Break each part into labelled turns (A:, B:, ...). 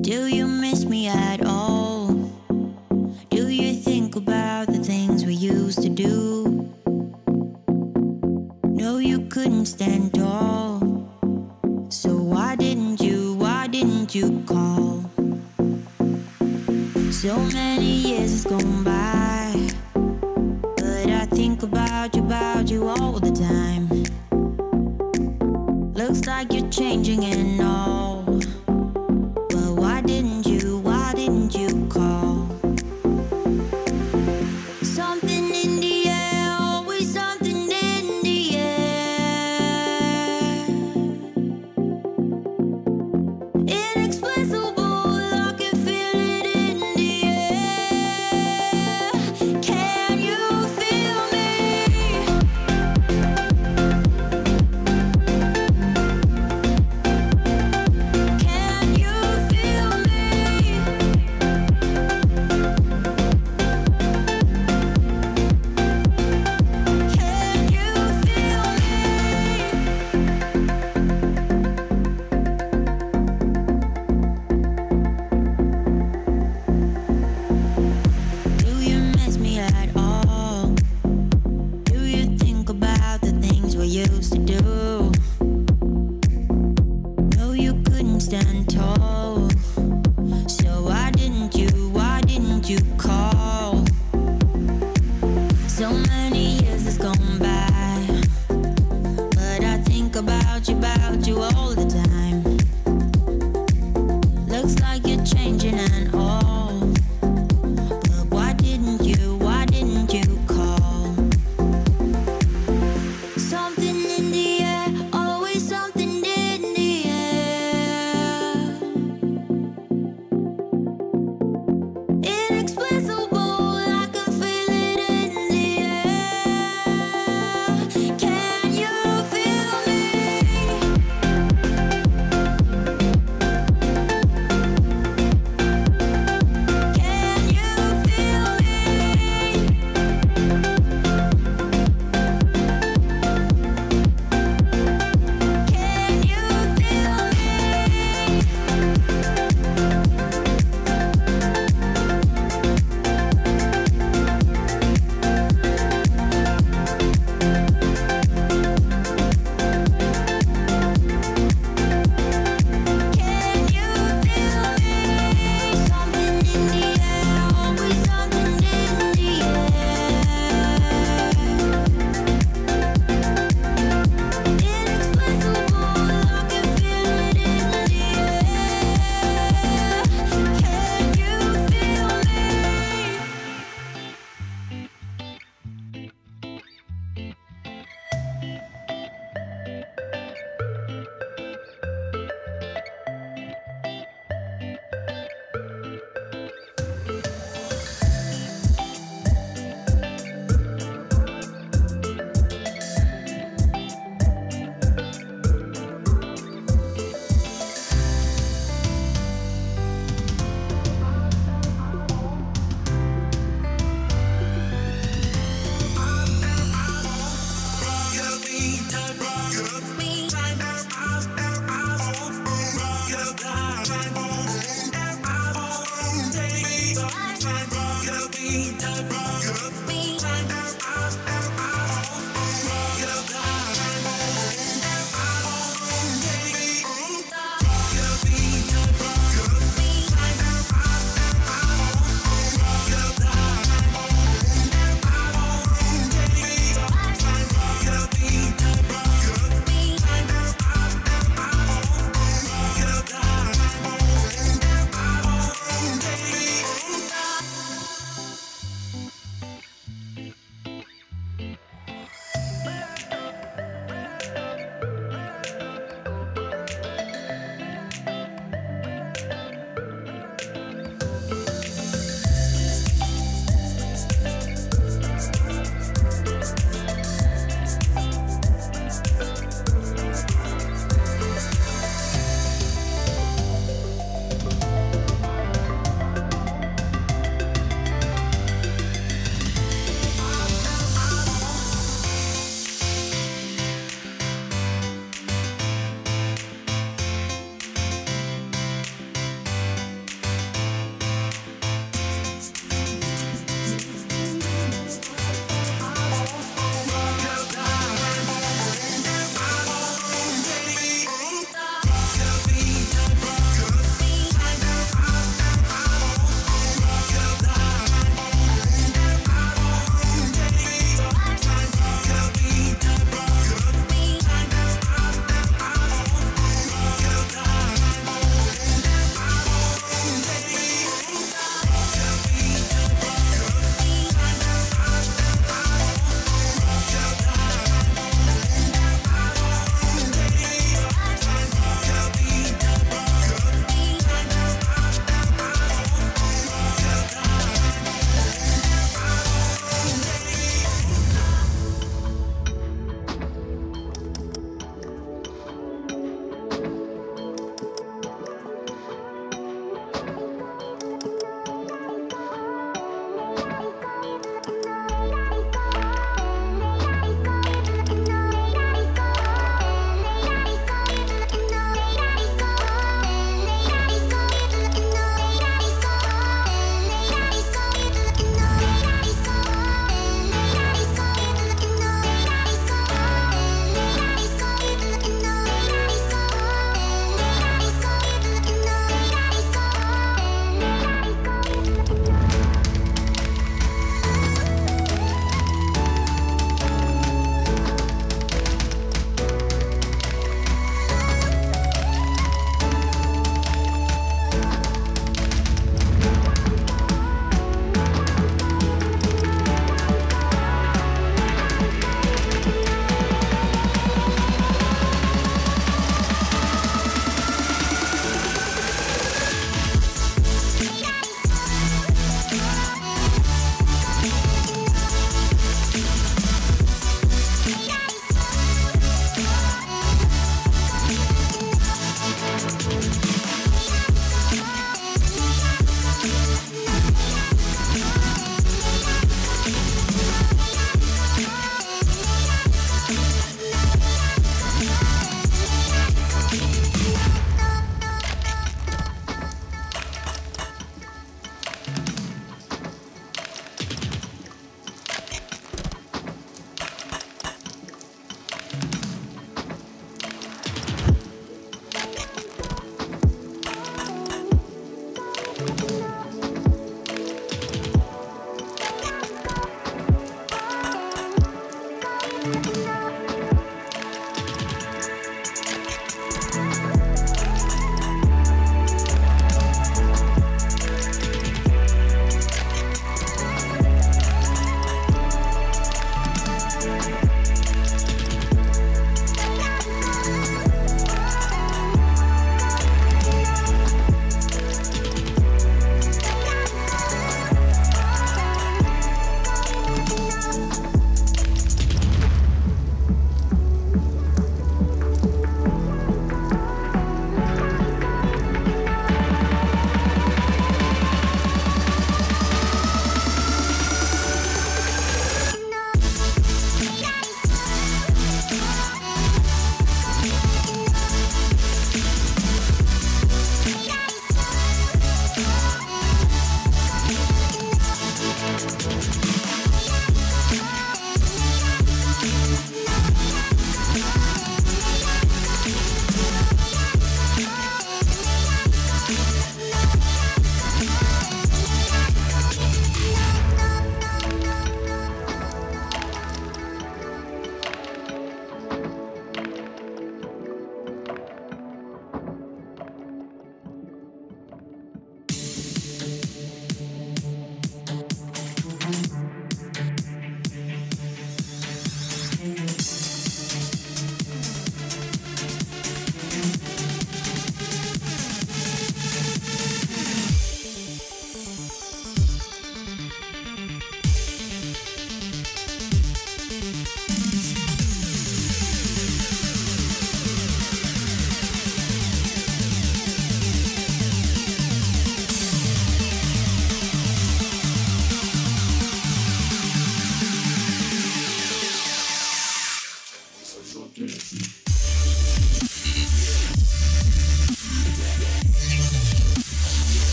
A: Do you miss me at all? Do you think about the things we used to do? No, you couldn't stand tall. So why didn't you call? So many years has gone by, but I think about you all the time. Looks like you're changing and all, but why didn't you call? Something in the air, always something in the air. Inexplicable, I can feel it in the air. Can you feel me? Can you feel me? Can you feel me? Do you miss me at all? Do you think about the things we used to do? No, you couldn't stand tall. So why didn't you call? So many years has gone by, but I think about you all the time. Looks like you're changing and all, but why didn't you call? Something in the air, always something in the air. Inexplicable, I can feel it in the air. Can you feel me?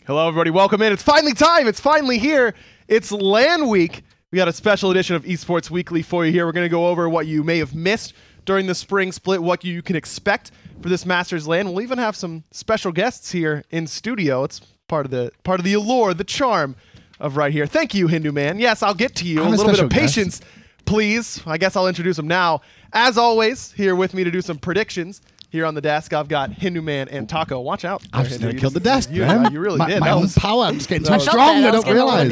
B: Hello, everybody. Welcome in. It's finally time. It's finally here. It's LAN week. We got a special edition of Esports Weekly for you here. We're going to go over what you may have missed during the spring split, what you can expect for this Masters LAN. We'll even have some special guests here in studio. It's part of the allure, the charm of right here. Thank you, Hindu Man. Yes, I'll get to you. A little bit of patience, please. I guess I'll introduce him now. As always, here with me to do some predictions. Here on the desk, I've got Hindu Man and Taco. Watch out.
C: I just nearly killed the desk,
B: you really did.
C: My own power. I'm just getting too strong. I don't realize.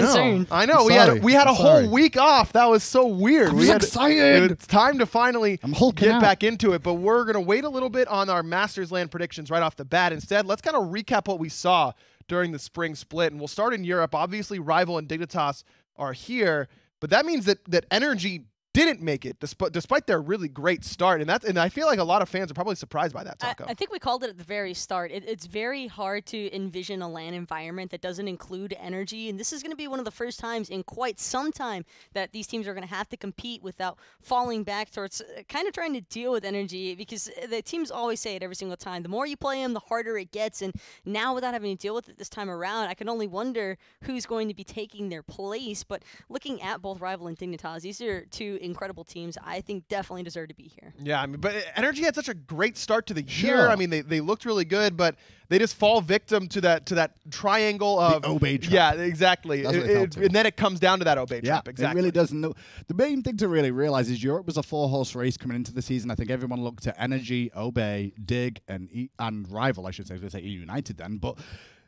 B: I know. We had a whole week off. That was so weird.
C: I'm excited.
B: It's time to finally
C: get
B: back into it, but we're going to wait a little bit on our Masters LAN predictions right off the bat. Instead, let's kind of recap what we saw during the spring split, and we'll start in Europe. Obviously, Rival and Dignitas are here, but that means that Energy didn't make it despite their really great start, and I feel like a lot of fans are probably surprised by that, Taco.
D: I think we called it at the very start. It's very hard to envision a LAN environment that doesn't include Energy, and this is going to be one of the first times in quite some time that these teams are going to have to compete without falling back towards kind of trying to deal with Energy, because the teams always say it every single time. The more you play them, the harder it gets, and now without having to deal with it this time around, I can only wonder who's going to be taking their place. But looking at both Rival and Dignitas, these are two incredible teams. I think definitely deserve to be here. Yeah,
B: I mean, but Energy had such a great start to the year. I mean, they looked really good, but they just fall victim to that triangle of
C: the Obey trap.
B: Yeah, exactly. And then it comes down to that Obey trap. Exactly.
C: It really doesn't know. The main thing to really realize is Europe was a 4-horse race coming into the season. I think everyone looked at Energy, Obey, Dig, and Rival. I should say United then, but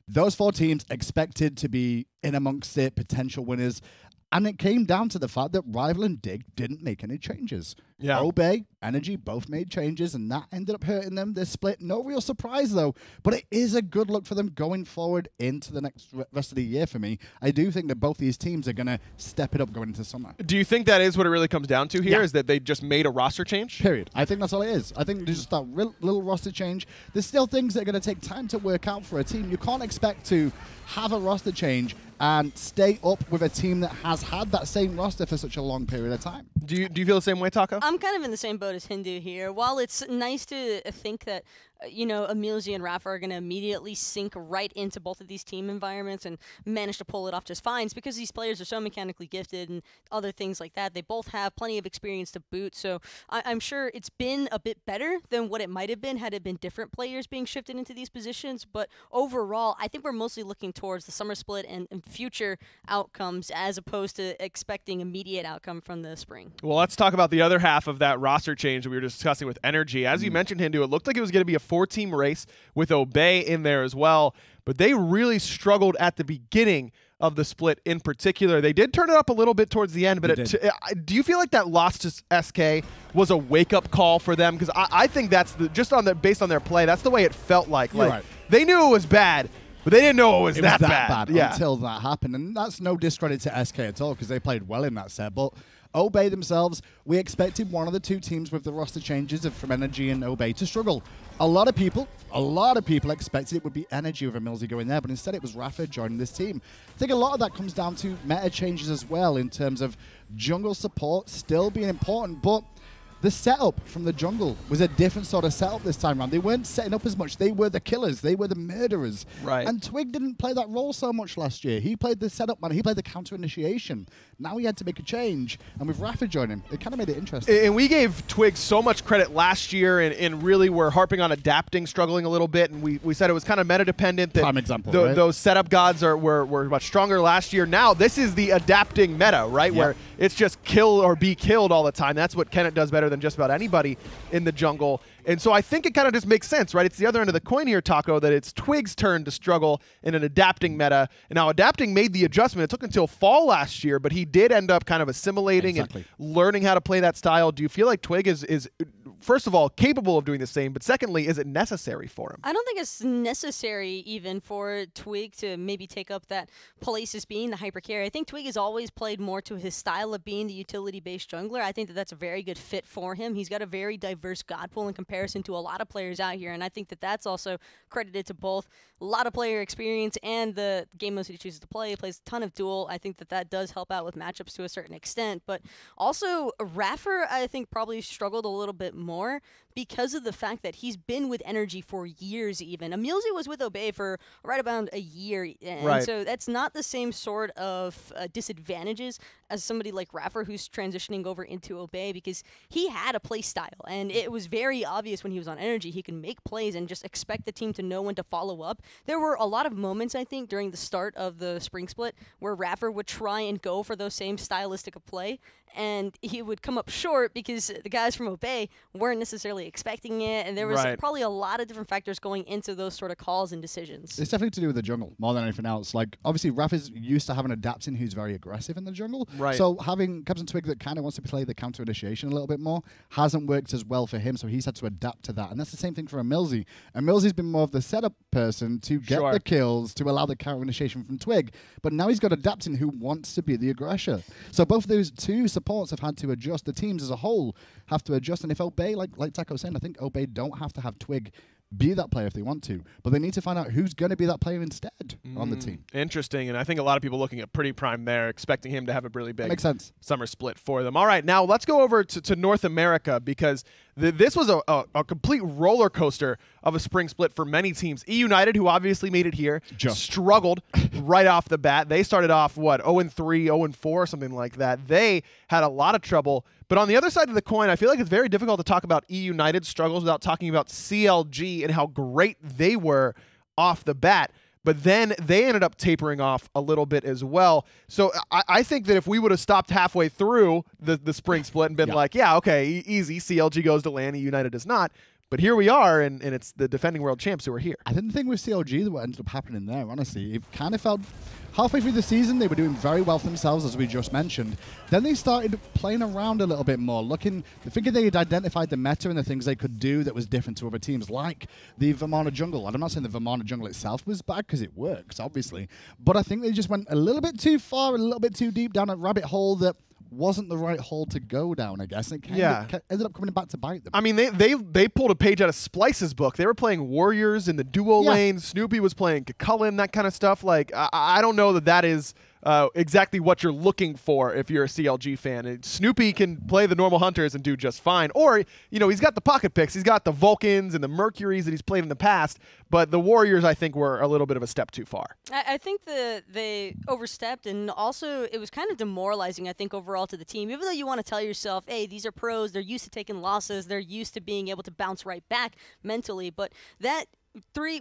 C: those 4 teams expected to be in amongst it, potential winners. And it came down to the fact that Rival and Dig didn't make any changes. Yeah. Obey, Energy both made changes, and that ended up hurting them. They split. No real surprise, though. But it is a good look for them going forward into the next rest of the year for me. I do think that both these teams are going to step it up going into summer.
B: Do you think that is what it really comes down to here, is that they just made a roster change?
C: Period. I think that's all it is. I think there's just that little roster change. There's still things that are going to take time to work out for a team. You can't expect to have a roster change and stay up with a team that has had that same roster for such a long period of time.
B: Do you feel the same way, Taco?
D: I'm kind of in the same boat as Hindu here. While it's nice to think that Emilzy and Rafa are going to immediately sink right into both of these team environments and manage to pull it off just fine. It's because these players are so mechanically gifted and other things like that. They both have plenty of experience to boot, so I'm sure it's been a bit better than what it might have been had it been different players being shifted into these positions. But overall, I think we're mostly looking towards the summer split and future outcomes as opposed to expecting immediate outcome from the spring.
B: Well, let's talk about the other half of that roster change that we were discussing with Energy. As you mentioned, Hindu, it looked like it was going to be a 4-team race with Obey in there as well, but they really struggled at the beginning of the split in particular. They did turn it up a little bit towards the end, but do you feel like that loss to SK was a wake-up call for them? Because I think that's based on their play, that's the way it felt like. They knew it was bad, but they didn't know it was that bad.
C: Until that happened, and that's no discredit to SK at all because they played well in that set, but Obey themselves, we expected one of the 2 teams with the roster changes from Energy and Obey to struggle. A lot of people expected it would be Energy with Emilzy going there, but instead it was Rafa joining this team. I think a lot of that comes down to meta changes as well in terms of jungle support still being important, but the setup from the jungle was a different sort of setup this time around. They weren't setting up as much. They were the killers. They were the murderers.
B: Right.
C: And Twig didn't play that role so much last year. He played the setup man. He played the counter initiation. Now he had to make a change. And with Rafa joining, it kind of made it interesting.
B: And we gave Twig so much credit last year and really were harping on adapting, struggling a little bit. And we said it was kind of meta-dependent. That
C: prime example, right?
B: Those setup gods were much stronger last year. Now this is the adapting meta, right? Yep. Where it's just kill or be killed all the time. That's what Kenneth does better than just about anybody in the jungle. And so I think it kind of just makes sense, right? It's the other end of the coin here, Taco, that it's Twig's turn to struggle in an adapting meta. And now adapting made the adjustment. It took until fall last year, but he did end up kind of assimilating and learning how to play that style. Do you feel like Twig is first of all, capable of doing the same, but secondly, is it necessary for him?
D: I don't think it's necessary even for Twig to maybe take up that place as being the hyper carry. I think Twig has always played more to his style of being the utility-based jungler. I think that that's a very good fit for for him. He's got a very diverse god pool in comparison to a lot of players out here, and I think that that's also credited to both a lot of player experience and the game modes that he chooses to play. He plays a ton of duel. I think that that does help out with matchups to a certain extent, but also Raffer, I think, probably struggled a little bit more because of the fact that he's been with Energy for years even. Emilzy was with Obey for right about a year, and so that's not the same sort of disadvantages as somebody like Raffer who's transitioning over into Obey, because he had a play style, and it was very obvious when he was on Energy. He can make plays and just expect the team to know when to follow up. There were a lot of moments, I think, during the start of the spring split where Raffer would try and go for those same stylistic of play, and he would come up short because the guys from Obey weren't necessarily expecting it, and there was probably a lot of different factors going into those sort of calls and decisions.
C: It's definitely to do with the jungle more than anything else. Like, obviously, Raffer's used to having Adaptin who's very aggressive in the jungle. So having Captain Twig that kind of wants to play the counter initiation a little bit more hasn't worked as well for him, so he's had to adapt to that. And that's the same thing for Emilzy. Emilzy's been more of the setup person to get the kills, to allow the counter initiation from Twig, but now he's got Adaptin who wants to be the aggressor. So both of those two supports have had to adjust. The teams as a whole have to adjust, and if Obey, like Taco was saying, I think Obey don't have to have Twig be that player if they want to, but they need to find out who's going to be that player instead on the team.
B: Interesting, and I think a lot of people looking at Pretty Prime there, expecting him to have a really big summer split for them. All right, now let's go over to North America, because this was a complete roller coaster of a spring split for many teams. E-United, who obviously made it here, struggled right off the bat. They started off, 0-3, 0-4, something like that. They had a lot of trouble. But on the other side of the coin, I feel like it's very difficult to talk about E-United's struggles without talking about CLG and how great they were off the bat. But then they ended up tapering off a little bit as well. So I think that if we would have stopped halfway through the spring split and been like, yeah, okay, easy, CLG goes to LAN, E-United does not. But here we are, and it's the defending world champs who are here.
C: I think the thing with CLG, that what ended up happening there, honestly, it kind of felt halfway through the season, they were doing very well for themselves, as we just mentioned. Then they started playing around a little bit more, thinking they had identified the meta and the things they could do that was different to other teams, like the Vamana jungle. And I'm not saying the Vamana jungle itself was bad, because it works, obviously. But I think they just went a little bit too far, a little bit too deep down a rabbit hole that wasn't the right hole to go down, I guess. It kind of ended up coming back to bite them.
B: I mean, they pulled a page out of Splice's book. They were playing Warriors in the duo lane. Snoopy was playing Cullen, that kind of stuff. Like, I don't know that is exactly what you're looking for if you're a CLG fan. Snoopy can play the normal hunters and do just fine. Or, he's got the pocket picks. He's got the Vulcans and the Mercuries that he's played in the past. But the Warriors, I think, were a little bit of a step too far.
D: I think they overstepped, and also it was kind of demoralizing, I think, overall to the team. Even though you want to tell yourself, hey, these are pros, they're used to taking losses, they're used to being able to bounce right back mentally. But that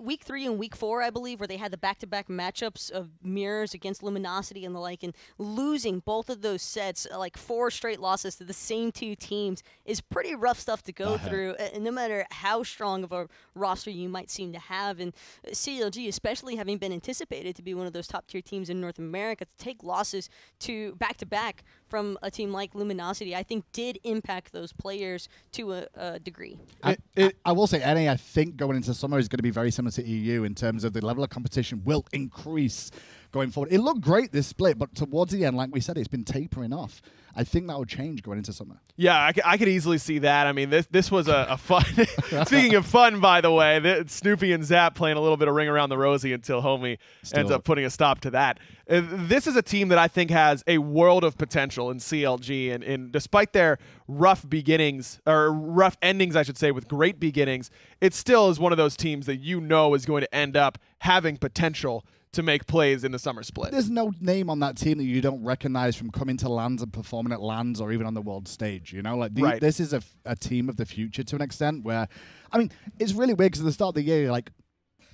D: week 3 and week 4, I believe, where they had the back-to-back matchups of mirrors against Luminosity and the like, and losing both of those sets, like 4 straight losses to the same two teams, is pretty rough stuff to go through, no matter how strong of a roster you might seem to have. And CLG, especially having been anticipated to be one of those top-tier teams in North America, to take losses to back-to-back from a team like Luminosity, I think did impact those players to a degree.
C: I will say, NA, I think going into summer is going to be very similar to EU in terms of the level of competition will increase going forward. It looked great, this split, but towards the end, like we said, it's been tapering off. I think that will change going into summer.
B: Yeah, I could easily see that. I mean, this was a fun... Speaking of fun, by the way, Snoopy and Zap playing a little bit of Ring Around the Rosie until Homie ends up putting a stop to that. This is a team that I think has a world of potential in CLG, and despite their rough beginnings, or rough endings, I should say, with great beginnings, it still is one of those teams that is going to end up having potential to make plays in the summer split.
C: There's no name on that team that you don't recognize from coming to LANs and performing at LANs or even on the world stage. This is a team of the future to an extent where, I mean, it's really weird because at the start of the year, you're like,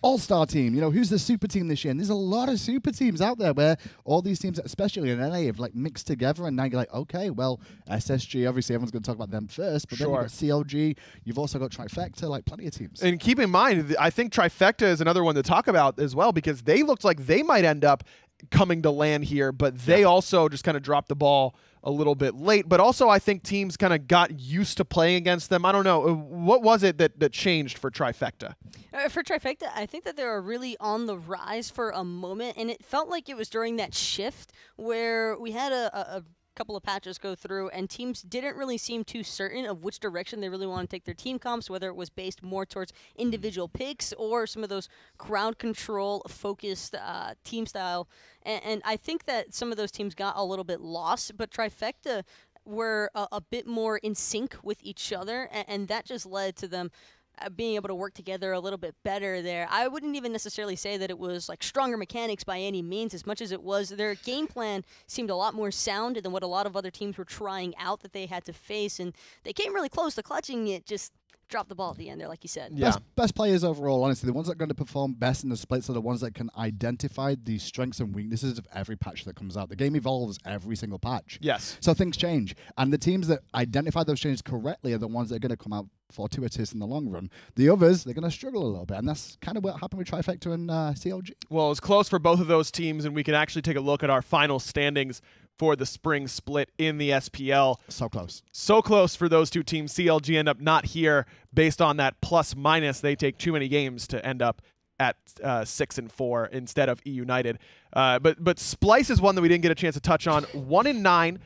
C: all-star team, who's the super team this year? And there's a lot of super teams out there where all these teams, especially in NA, have mixed together, and now you're like, okay, well, SSG, obviously everyone's going to talk about them first, but then you've got CLG, you've also got Trifecta, plenty of teams.
B: And keep in mind, I think Trifecta is another one to talk about as well, because they looked like they might end up coming to LAN here, but they also just kind of dropped the ball a little bit late. But also I think teams kind of got used to playing against them. I don't know. What was it that changed for Trifecta?
D: For Trifecta, I think that they were really on the rise for a moment, and it felt like it was during that shift where we had a couple of patches go through, and teams didn't really seem too certain of which direction they really want to take their team comps, whether it was based more towards individual picks or some of those crowd control focused team style. And I think that some of those teams got a little bit lost, but Trifecta were a bit more in sync with each other, and that just led to them being able to work together a little bit better there. I wouldn't even necessarily say that it was like stronger mechanics by any means, as much as it was their game plan seemed a lot more sound than what a lot of other teams were trying out that they had to face, and they came really close to clutching it, just dropped the ball at the end there, like you said.
B: Yeah.
C: Best players overall, honestly. The ones that are going to perform best in the splits are the ones that can identify the strengths and weaknesses of every patch that comes out. The game evolves every single patch.
B: Yes.
C: So things change. And the teams that identify those changes correctly are the ones that are going to come out fortuitous in the long run. The others, they're going to struggle a little bit. And that's kind of what happened with Trifecta and CLG.
B: Well, it was close for both of those teams, and we can actually take a look at our final standings for the spring split in the SPL.
C: So close.
B: So close for those two teams. CLG end up not here based on that plus minus. They take too many games to end up at 6-4 instead of E United. But Splice is one that we didn't get a chance to touch on. 1-9,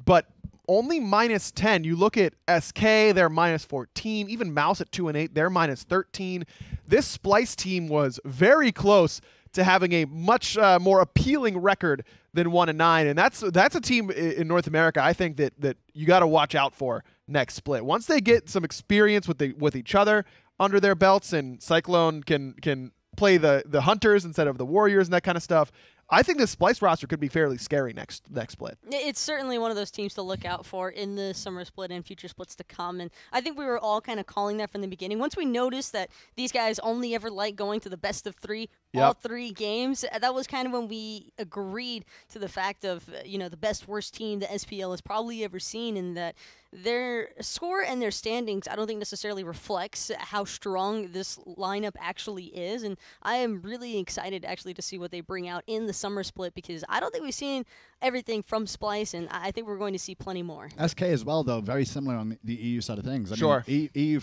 B: but only -10. You look at SK, they're -14. Even Mouse at 2-8, they're -13. This Splice team was very close to having a much more appealing record than 1-9, and that's a team in North America I think that you got to watch out for next split. Once they get some experience with each other under their belts, and Cyclone can play the Hunters instead of the Warriors and that kind of stuff, I think the Splice roster could be fairly scary next split.
D: It's certainly one of those teams to look out for in the summer split and future splits to come. And I think we were all kind of calling that from the beginning. Once we noticed that these guys only ever like going to the best of three, all 3 games, that was kind of when we agreed to the fact of, the best worst team the SPL has probably ever seen, and that their score and their standings I don't think necessarily reflects how strong this lineup actually is. And I am really excited actually to see what they bring out in the summer split, because I don't think we've seen everything from Splice, and I think we're going to see plenty more.
C: SK as well, though, very similar on the EU side of things. I
B: Sure.
C: mean, EU,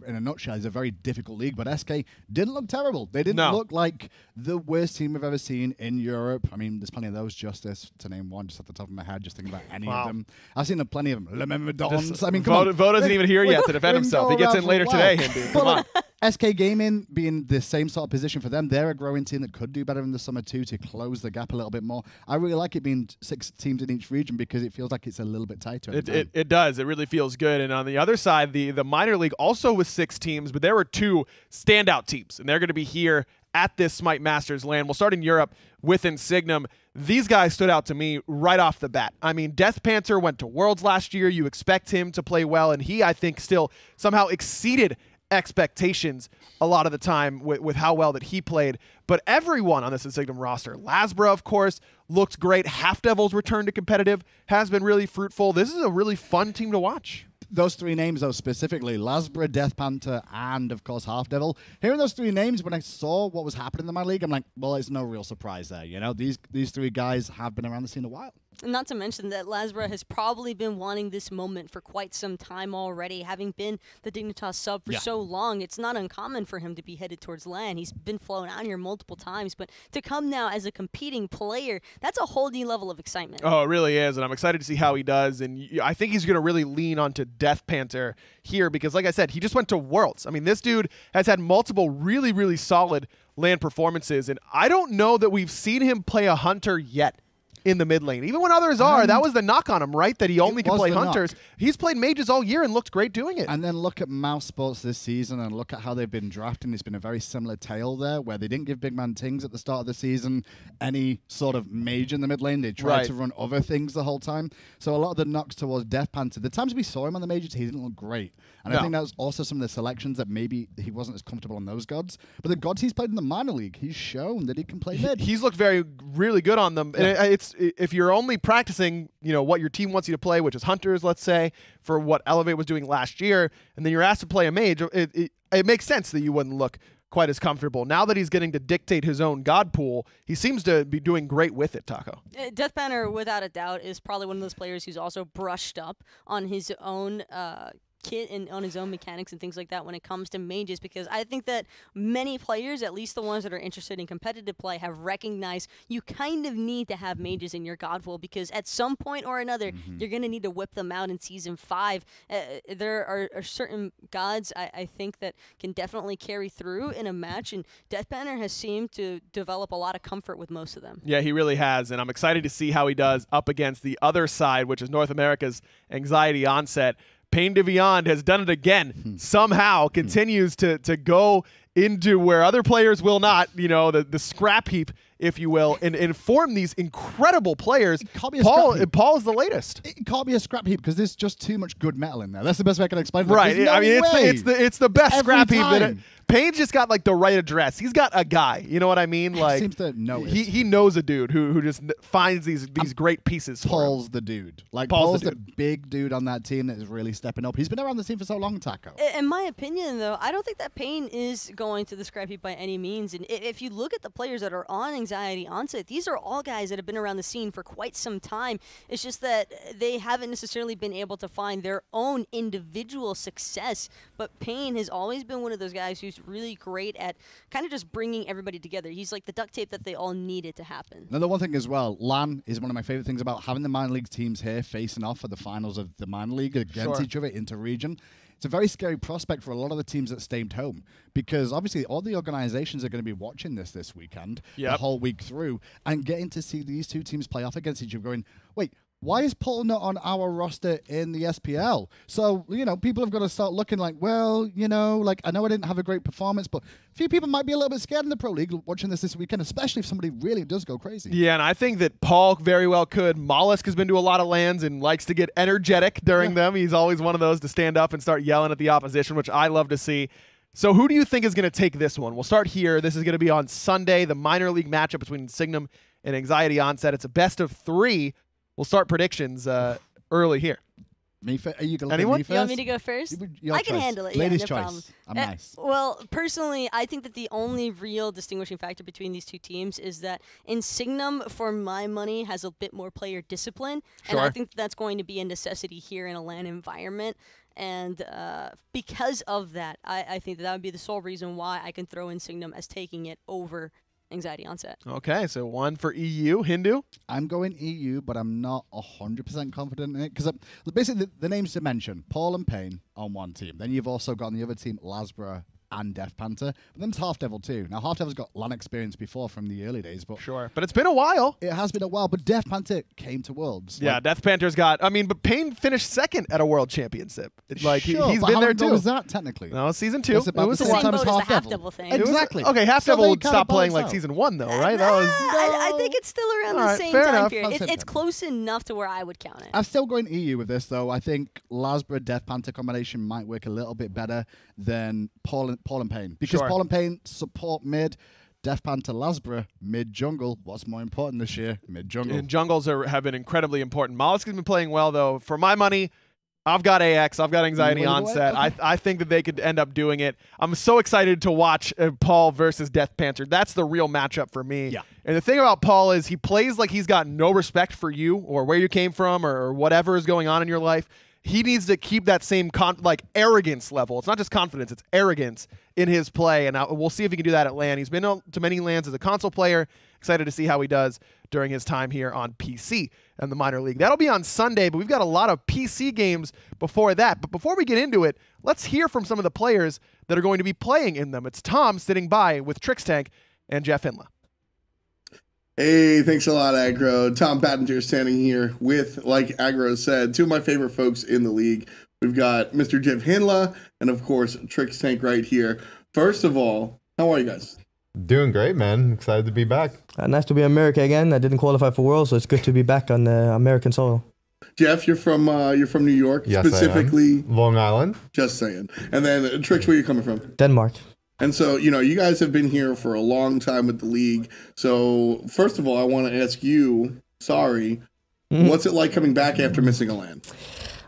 C: in a nutshell, is a very difficult league, but SK didn't look terrible. They didn't look like the worst team we've ever seen in Europe. I mean, there's plenty of those, Justice, to name one, just off the top of my head, just thinking about any of them. I've seen plenty of them. Le Dons. I mean, come on.
B: Vo isn't even here yet to defend himself. He gets in later today, Hindu. Come on.
C: SK Gaming being the same sort of position for them, they're a growing team that could do better in the summer too, to close the gap a little bit more. I really like it being 6 teams in each region, because it feels like it's a little bit tighter.
B: It does. It really feels good. And on the other side, the minor league also with 6 teams, but there were 2 standout teams, and they're going to be here at this Smite Masters LAN. We'll start in Europe with Insignum. These guys stood out to me right off the bat. I mean, Death Panther went to Worlds last year. You expect him to play well, and he, I think, still somehow exceeded expectations a lot of the time with how well that he played. But everyone on this Insignum roster, Lasbra, of course, looked great. Half Devil's return to competitive has been really fruitful. This is a really fun team to watch.
C: Those 3 names, though, specifically, Lasbra, Death Panther, and, of course, Half Devil. Hearing those 3 names, when I saw what was happening in my league, I'm like, well, it's no real surprise there. These 3 guys have been around the scene a while.
D: Not to mention that Lasbra has probably been wanting this moment for quite some time already, having been the Dignitas sub for so long. It's not uncommon for him to be headed towards LAN. He's been flown out here multiple times, but to come now as a competing player, that's a whole new level of excitement.
B: Oh, it really is, and I'm excited to see how he does, and I think he's going to really lean onto Death Panther here, because like I said, he just went to Worlds. I mean, this dude has had multiple really, really solid LAN performances, and I don't know that we've seen him play a Hunter yet in the mid lane. Even when others are, that was the knock on him, right? That he only can play Hunters. He's played mages all year and looked great doing it.
C: And then look at Mouse Sports this season and look at how they've been drafting. It's been a very similar tale there, where they didn't give Big Man Tings at the start of the season any sort of mage in the mid lane. They tried to run other things the whole time. So a lot of the knocks towards Death Panther, the times we saw him on the mages, he didn't look great. And I think that was also some of the selections that maybe he wasn't as comfortable on those gods. But the gods he's played in the minor league, he's shown that he can play mid.
B: He's looked really good on them. Yeah. And if you're only practicing, what your team wants you to play, which is Hunters, let's say, for what Elevate was doing last year, and then you're asked to play a mage, it makes sense that you wouldn't look quite as comfortable. Now that he's getting to dictate his own god pool, he seems to be doing great with it, Taco.
D: Death Panther, without a doubt, is probably one of those players who's also brushed up on his own kit and on his own mechanics and things like that when it comes to mages, because I think that many players, at least the ones that are interested in competitive play, have recognized you kind of need to have mages in your god pool, because at some point or another you're going to need to whip them out in Season 5. There are certain gods I think that can definitely carry through in a match, and Death Banner has seemed to develop a lot of comfort with most of them.
B: Yeah, he really has, and I'm excited to see how he does up against the other side, which is North America's Anxiety Onset. Pain de Beyond has done it again. Somehow continues to go into where other players will not, you know, the scrap heap, if you will, and form these incredible players. Paul is the latest.
C: It can't be a scrap heap because there's just too much good metal in there. That's the best way I can explain it.
B: Right.
C: No,
B: I mean, it's the best scrap heap.
C: Time.
B: Payne's just got like the right address. He's got a guy. You know what I mean? Like,
C: seems to know
B: he knows a dude who just finds these great pieces.
C: Paul's the dude. Like Paul's the big dude on that team that is really stepping up. He's been around the team for so long, Taco.
D: In my opinion, though, I don't think that Payne is going to the scrap heap by any means. And if you look at the players that are on Anxiety Onset, these are all guys that have been around the scene for quite some time. It's just that they haven't necessarily been able to find their own individual success. But Payne has always been one of those guys who's really great at kind of just bringing everybody together. He's like the duct tape that they all needed to happen.
C: Another one thing as well, LAN is one of my favorite things about having the minor league teams here facing off for the finals of the minor league against each other inter-region. It's a very scary prospect for a lot of the teams that stayed home, because obviously all the organizations are going to be watching this weekend, the whole week through, and getting to see these two teams play off against each other going, wait, why is Paul not on our roster in the SPL? So, you know, people have got to start looking like, well, you know, like, I know I didn't have a great performance, but a few people might be a little bit scared in the Pro League watching this weekend, especially if somebody really does go crazy.
B: Yeah, and I think that Paul very well could. Mollusk has been to a lot of lands and likes to get energetic during them. He's always one of those to stand up and start yelling at the opposition, which I love to see. So who do you think is going to take this one? We'll start here. This is going to be on Sunday, the minor league matchup between Signum and Anxiety Onset. It's a best of 3. We'll start predictions early here.
C: Me first? Are you going to
B: Anyone?
C: me first?
D: You want me to go first? I can handle it.
C: Ladies'
D: no
C: choice.
D: problem.
C: I'm nice.
D: Well, personally, I think that the only real distinguishing factor between these two teams is that Insignum, for my money, has a bit more player discipline. And I think that's going to be a necessity here in a LAN environment. And because of that, I think that would be the sole reason why I can throw Insignum as taking it over Anxiety Onset.
B: Okay, so 1 for EU. Hindu?
C: I'm going EU, but I'm not 100% confident in it. Because basically, the names to mention, Paul and Payne on one team. Then you've also got on the other team, Lasbra and Death Panther. But then it's Half Devil too. Now, Half Devil's got LAN experience before from the early days. But
B: but it's been a while.
C: It has been a while, but Death Panther came to Worlds.
B: Yeah, Death Panther's got, I mean, but Payne finished 2nd at a World Championship. Like,
C: sure,
B: he's been there too.
C: How was that, technically?
B: No, Season 2.
C: It was
D: the same boat as the Half Devil thing.
C: Exactly.
B: Okay, Half Devil would stop playing like Season 1, though, right? That was.
D: I think it's still around the same time period. It's close enough to where I would count it.
C: I'm still going EU with this, though. I think Lasbra Death Panther combination might work a little bit better than Paul and Payne. Because Paul and Payne support mid, Death Panther Lasbra mid jungle. What's more important this year? Mid jungle.
B: And jungles have been incredibly important. Mollusk has been playing well, though. For my money, I've got AX. I've got Anxiety Onset.
C: Okay.
B: I think that they could end up doing it. I'm so excited to watch Paul versus Death Panther. That's the real matchup for me.
C: Yeah.
B: And the thing about Paul is he plays like he's got no respect for you or where you came from or whatever is going on in your life. He needs to keep that same arrogance level. It's not just confidence, it's arrogance in his play. And we'll see if he can do that at LAN. He's been to many LANs as a console player. Excited to see how he does during his time here on PC and the minor league. That'll be on Sunday, but we've got a lot of PC games before that. But before we get into it, let's hear from some of the players that are going to be playing in them. It's Tom sitting by with Trixtank and Jeff Hinla.
E: Hey, thanks a lot, Aggro. Tom Pattinger standing here with, like Aggro said, 2 of my favorite folks in the league. We've got Mr. Jeff Hinla and, of course, Trixtank right here. First of all, how are you guys?
F: Doing great, man. Excited to be back.
G: Nice to be in America again. I didn't qualify for Worlds, so it's good to be back on American soil.
E: Jeff, you're from New York,
F: yes,
E: specifically
F: Long Island.
E: Just saying. And then Trix, where are you coming from?
G: Denmark.
E: And so, you know, you guys have been here for a long time with the league. So, first of all, I want to ask you, what's it like coming back after missing a LAN?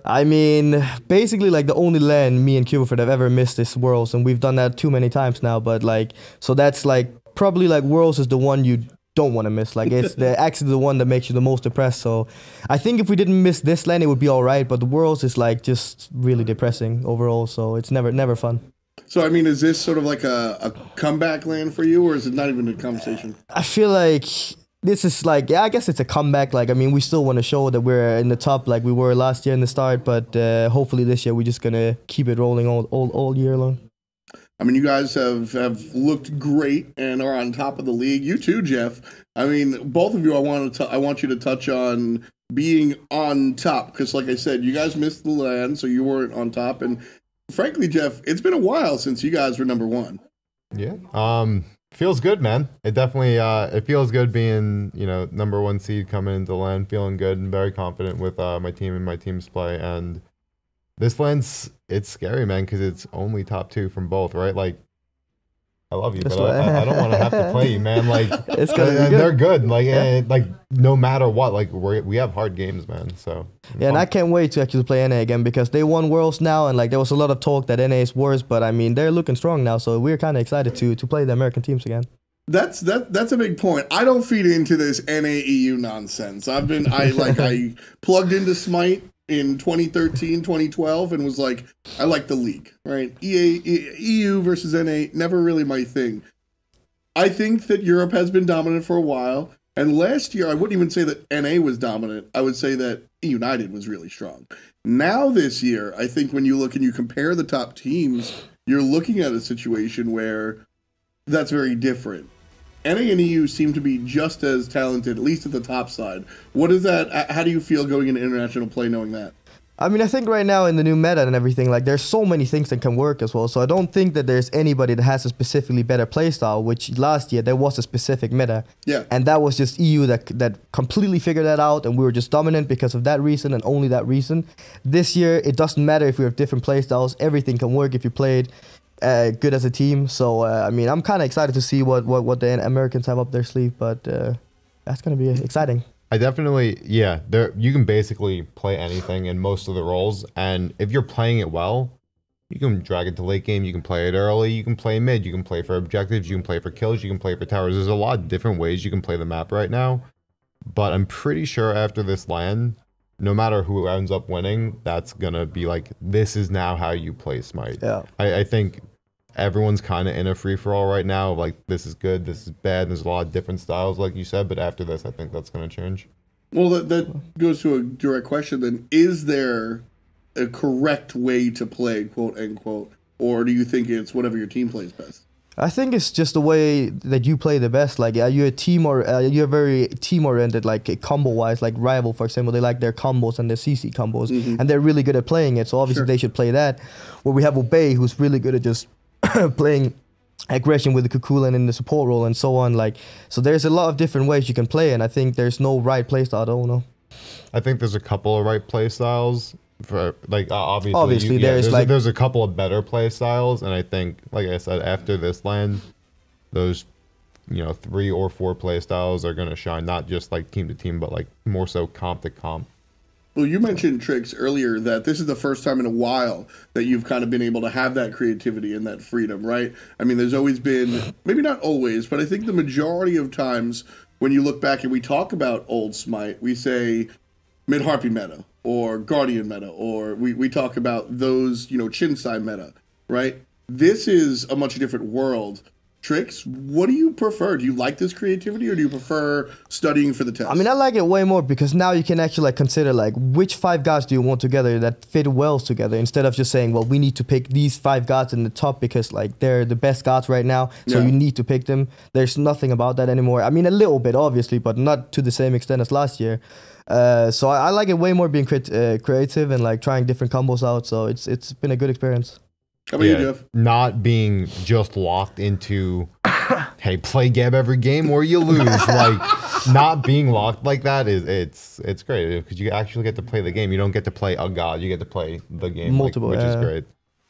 G: I mean, basically, like, the only LAN me and Cuberford have ever missed is Worlds, and we've done that too many times now. But, like, so that's, like, probably, like, Worlds is the one you don't want to miss. Like it's actually the one that makes you the most depressed. So I think if we didn't miss this LAN, it would be all right. But the Worlds is like just really depressing overall. So it's never fun.
E: So, I mean, is this sort of like a comeback LAN for you, or is it not even a conversation?
G: I feel like this is like, yeah, I guess it's a comeback. Like, I mean, we still want to show that we're in the top like we were last year in the start, but hopefully this year we're just going to keep it rolling all year long.
E: I mean, you guys have looked great and are on top of the league. You too, Jeff. I mean, both of you, I want you to touch on being on top, because like I said, you guys missed the LAN, so you weren't on top. And frankly, Jeff, it's been a while since you guys were #1.
F: Yeah. Feels good, man. It definitely it feels good being, #1 seed coming into LAN, feeling good and very confident with my team and my team's play. And this LAN's, it's scary, man, because it's only top 2 from both, right? Like, I love you, but I don't want to have to play you, man. Like,
G: it's gonna be good.
F: They're good. Like no matter what, like we have hard games, man. So
G: yeah, and I can't wait to actually play NA again because they won Worlds now, and like there was a lot of talk that NA is worse, but I mean they're looking strong now, so we're kind of excited to play the American teams again.
E: That's a big point. I don't feed into this NAEU nonsense. I plugged into Smite in 2013, 2012, and was like, I like the league, right? EU versus NA, never really my thing. I think that Europe has been dominant for a while, and last year I wouldn't even say that NA was dominant. I would say that United was really strong. Now this year, I think when you look and you compare the top teams, you're looking at a situation where that's very different. NA and EU seem to be just as talented, at least at the top side. What is that? How do you feel going into international play knowing that?
G: I mean, I think right now in the new meta and everything, like there's so many things that can work as well. So I don't think that there's anybody that has a specifically better playstyle, which last year there was a specific meta.
E: Yeah.
G: And that was just EU that completely figured that out, and we were just dominant because of that reason and only that reason. This year, it doesn't matter if we have different playstyles. Everything can work if you played good as a team. So I mean, I'm kind of excited to see what the Americans have up their sleeve, but that's gonna be exciting.
F: I definitely, yeah, you can basically play anything in most of the roles, and if you're playing it well, you can drag it to late game, you can play it early, you can play mid, you can play for objectives, you can play for kills, you can play for towers. There's a lot of different ways you can play the map right now, but I'm pretty sure after this LAN, no matter who ends up winning, that's gonna be like, this is now how you play Smite.
G: Yeah.
F: I think everyone's kind of in a free-for-all right now. Like, this is good, this is bad. There's a lot of different styles, like you said, but after this, I think that's gonna change.
E: Well, that goes to a direct question then. Is there a correct way to play, quote unquote, or do you think it's whatever your team plays best?
G: I think it's just the way that you play the best. Like, you're a team or you're very team-oriented, like combo-wise. Like Rival, for example, they like their combos and their CC combos, and they're really good at playing it. So obviously they should play that. Where we have Obey, who's really good at just playing aggression with the Kukulan in the support role and so on. Like, so there's a lot of different ways you can play, and I think there's no right playstyle. I don't know. I
F: think there's a couple of right playstyles. For like obviously there's a couple of better play styles, and I think, like I said, after this LAN, those 3 or 4 play styles are going to shine, not just like team to team, but like more so comp to comp.
E: Well, you mentioned, Trix, earlier that this is the first time in a while that you've kind of been able to have that creativity and that freedom, right? I mean, there's always been, maybe not always, but I think the majority of times when you look back and we talk about old Smite, we say mid-harpy meta or guardian meta, or we talk about those, Chinsai meta, right? This is a much different world. Trix, what do you prefer? Do you like this creativity, or do you prefer studying for the test?
G: I mean, I like it way more because now you can actually consider which 5 gods do you want together that fit well together, instead of just saying, well, we need to pick these 5 gods in the top because they're the best gods right now, so you need to pick them. There's nothing about that anymore. I mean, a little bit obviously, but not to the same extent as last year. So I like it way more being creative and trying different combos out. So it's been a good experience.
E: How about you, Jeff?
F: Not being just locked into, hey, play Geb every game or you lose. Not being locked like that it's great because you actually get to play the game. You don't get to play a god. You get to play the game,
G: multiple,
F: which is great.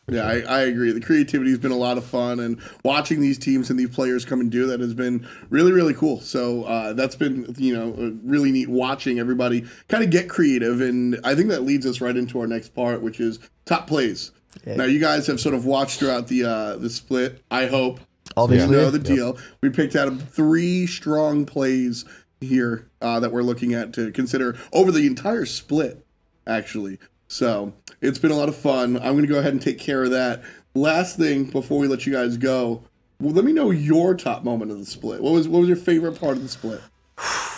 E: Yeah, I agree. The creativity has been a lot of fun, and watching these teams and these players come and do that has been really, really cool. So that's been, really neat watching everybody kind of get creative, and I think that leads us right into our next part, which is top plays. Yeah. Now, you guys have sort of watched throughout the split, I hope.
G: Obviously.
E: So you know the deal. We picked out 3 strong plays here that we're looking at to consider over the entire split, actually. So it's been a lot of fun. I'm going to go ahead and take care of that. Last thing before we let you guys go, well, let me know your top moment of the split. What was your favorite part of the split?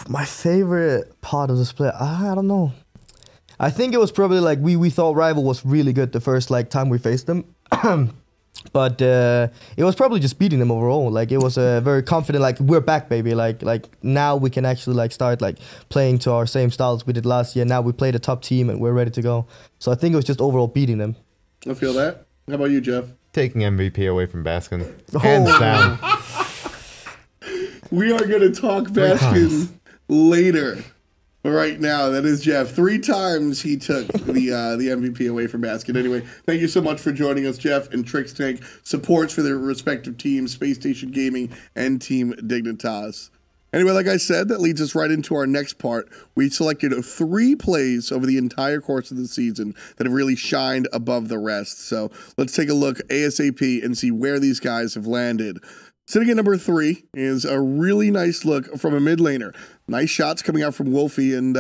G: My favorite part of the split, I don't know. I think it was probably like we thought Rival was really good the first like time we faced them. But it was probably just beating them overall. Like it was very confident. Like we're back, baby. Like now we can actually like start like playing to our same styles we did last year. Now we played a top team and we're ready to go. So I think it was just overall beating them.
E: I feel that. How about you, Jeff?
F: Taking MVP away from Baskin. Hands down.
E: We are going to talk Baskin later. But right now, that is Jeff. 3 times he took the MVP away from Baskin. Anyway, thank you so much for joining us, Jeff and Trix Tank. Supports for their respective teams, Space Station Gaming and Team Dignitas. Anyway, like I said, that leads us right into our next part. We selected 3 plays over the entire course of the season that have really shined above the rest. So let's take a look ASAP and see where these guys have landed. Sitting at number 3 is a really nice look from a mid laner. Nice shots coming out from Wolfie, and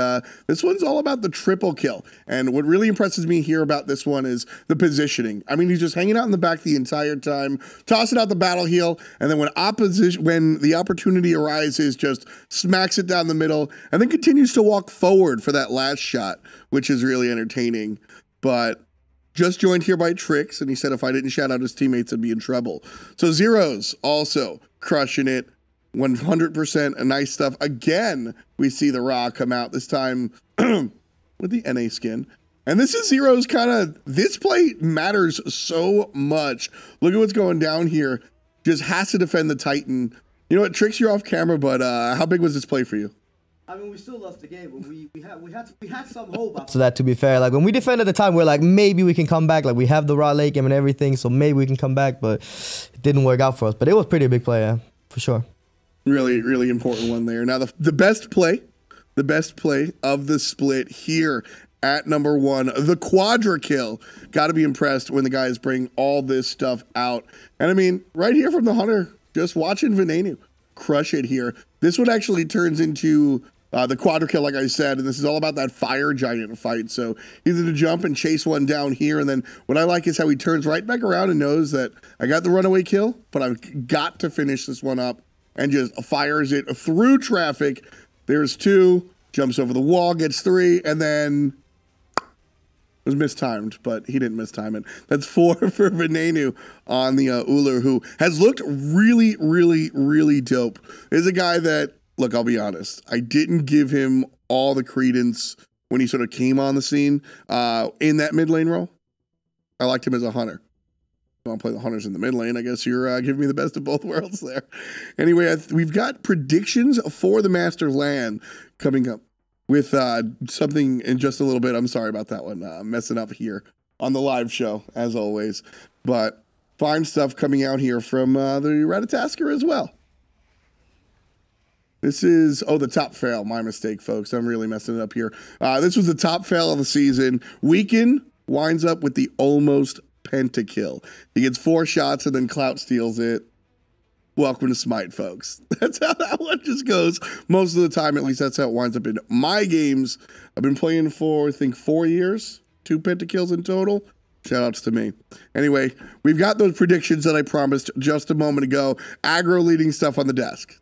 E: this one's all about the triple kill. And what really impresses me here about this one is the positioning. I mean, he's just hanging out in the back the entire time, tossing out the battle heal, and then when the opportunity arises, just smacks it down the middle, and then continues to walk forward for that last shot, which is really entertaining. But just joined here by Trix, and he said if I didn't shout out his teammates, I'd be in trouble. So Zeros also crushing it. 100% nice stuff. Again, we see the Raw come out, this time with the NA skin. And this is Zero's this play matters so much. Look at what's going down here. Just has to defend the Titan. You know what, Trix, you're off camera, but how big was this play for you?
G: I mean, we still lost the game, but we had some hope after that, to be fair. Like, when we defended the time, we're like, maybe we can come back. Like, we have the Raw late game and everything, so maybe we can come back, but it didn't work out for us. But it was pretty big play, yeah, for sure.
E: Really, really important one there. Now, the best play of the split here at number 1, the quadra kill. Got to be impressed when the guys bring all this stuff out. And I mean, right here from the Hunter, just watching Venenu crush it here. This one actually turns into the quadra kill, like I said, and this is all about that fire giant fight. So he's going to jump and chase one down here, and then what I like is how he turns right back around and knows that I got the runaway kill, but I've got to finish this one up, and just fires it through traffic. There's 2, jumps over the wall, gets 3, and then it was mistimed, but he didn't mistime it. That's 4 for Venenu on the Uller, who has looked really, really, really dope. There's a guy that, look, I'll be honest, I didn't give him all the credence when he sort of came on the scene in that mid lane role. I liked him as a hunter. I want to play the hunters in the mid lane. I guess you're giving me the best of both worlds there. Anyway, we've got predictions for the Master LAN coming up with something in just a little bit. I'm sorry about that one. I'm messing up here on the live show, as always. But fine stuff coming out here from the Ratatasker as well. This is, the top fail. My mistake, folks. I'm really messing it up here. This was the top fail of the season. Weekend winds up with the almost pentakill. He gets 4 shots and then Clout steals it. Welcome to Smite, folks. That's how that one just goes most of the time. At least that's how it winds up in my games. I've been playing for, I think, 4 years. 2 pentakills in total. Shout outs to me. Anyway, we've got those predictions that I promised just a moment ago. Aggro leading stuff on the desk.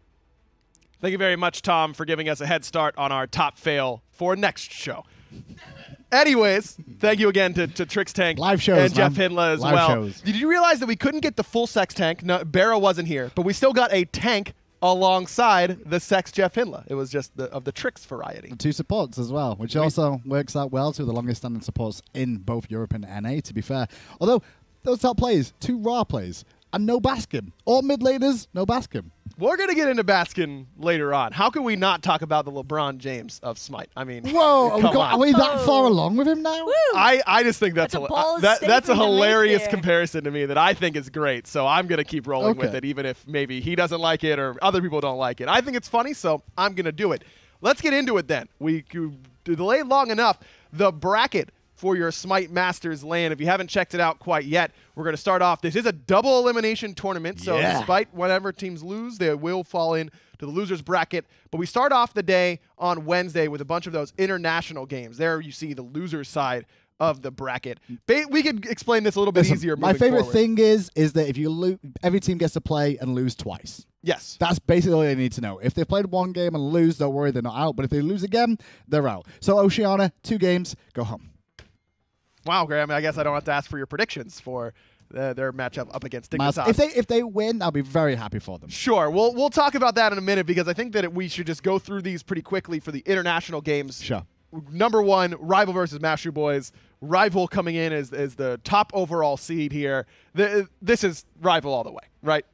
B: Thank you very much, Tom, for giving us a head start on our top fail for next show. Anyways, thank you again to Trix Tank
C: Live shows,
B: and Jeff
C: man.
B: Hindla as
C: Live
B: well.
C: shows.
B: Did you realize that we couldn't get the full Sex tank? No, Barrow wasn't here, but we still got a tank alongside the Sex Jeff Hindla. It was just of the Trix variety.
C: 2 supports as well, which also works out well. 2 of the longest standing supports in both Europe and NA, to be fair. Although, those top players, 2 raw plays, and no Baskin. All mid laners, no Baskin.
B: We're going to get into Baskin later on. How can we not talk about the LeBron James of Smite? I mean,
C: whoa,
B: come on.
C: are we that far along with him now?
D: Woo.
B: I just think that's
D: bold
B: that's a
D: statement to make
B: hilarious
D: there.
B: comparison to me that I think is great. So I'm going to keep rolling with
C: Okay.
B: it, even if maybe he doesn't like it or other people don't like it. I think it's funny, so I'm going to do it. Let's get into it then. We delayed long enough. The bracket for your Smite Masters LAN. If you haven't checked it out quite yet, we're going to start off. This is a double elimination tournament, so despite whatever teams lose, they will fall in to the losers bracket. But we start off the day on Wednesday with a bunch of those international games. There you see the losers side of the bracket. We could explain this a little bit easier.
C: My favorite
B: forward.
C: thing is that if you lose, every team gets to play and lose twice.
B: Yes.
C: That's basically all you need to know. If they played one game and lose, don't worry, they're not out. But if they lose again, they're out. So Oceania, 2 games, go home.
B: Wow, Graham, I guess I don't have to ask for your predictions for their matchup up against Dignitas.
C: If they win, I'll be very happy for them.
B: Sure. We'll talk about that in a minute because I think that we should just go through these pretty quickly for the international games.
C: Sure.
B: Number 1, Rival versus Mashu Boys. Rival coming in as the top overall seed here. This is Rival all the way, right?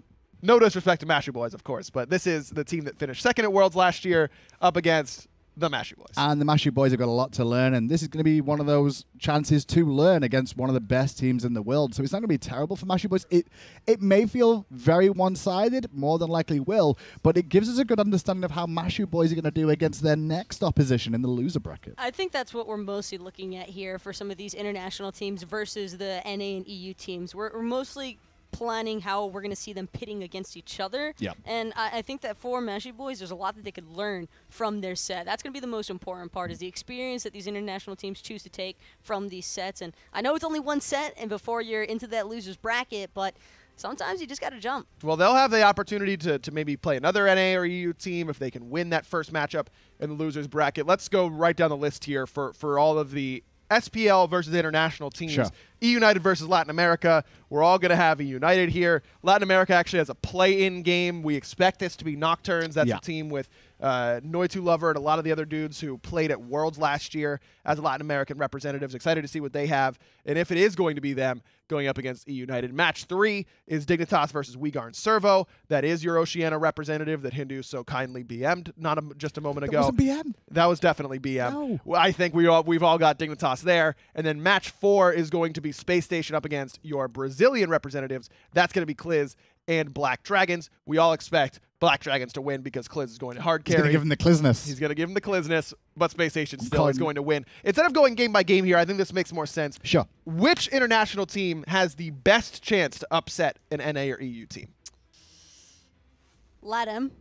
B: No disrespect to Mashu Boys, of course, but this is the team that finished second at Worlds last year up against the Mashu Boys.
C: And the Mashu Boys have got a lot to learn, and this is going to be one of those chances to learn against one of the best teams in the world. So it's not going to be terrible for Mashu Boys. It may feel very one-sided, more than likely will, but it gives us a good understanding of how Mashu Boys are going to do against their next opposition in the loser bracket.
D: I think that's what we're mostly looking at here for some of these international teams versus the NA and EU teams. We're mostly planning how we're going to see them pitting against each other.
C: Yep.
D: And I think that for Mashu Boys, there's a lot that they could learn from their set. That's going to be the most important part, is the experience that these international teams choose to take from these sets. And I know it's only one set and before you're into that loser's bracket, but sometimes you just got to jump.
B: Well, they'll have the opportunity to maybe play another NA or EU team if they can win that first matchup in the losers bracket. Let's go right down the list here for all of the SPL versus international teams.
C: Sure.
B: E-United versus Latin America. We're all going to have E-United here. Latin America actually has a play-in game. We expect this to be Nocturnes. That's a team with Noitu Lover and a lot of the other dudes who played at Worlds last year as Latin American representatives. Excited to see what they have. And if it is going to be them going up against E-United. Match 3 is Dignitas versus Uyghur and Servo. That is your Oceania representative that Hindu so kindly BM'd just a moment ago.
C: That wasn't BM.
B: That was definitely BM.
C: No.
B: Well, I think we've all got Dignitas there. And then match 4 is going to be Space Station up against your Brazilian representatives. That's going to be Kliz and Black Dragons. We all expect Black Dragons to win because Kliz is going to hard carry.
C: He's going to give him the Klizness.
B: He's going to give him the Klizness, but Space Station still is going to win. Instead of going game by game here, I think this makes more sense.
C: Sure.
B: Which international team has the best chance to upset an NA or EU team?
D: LATAM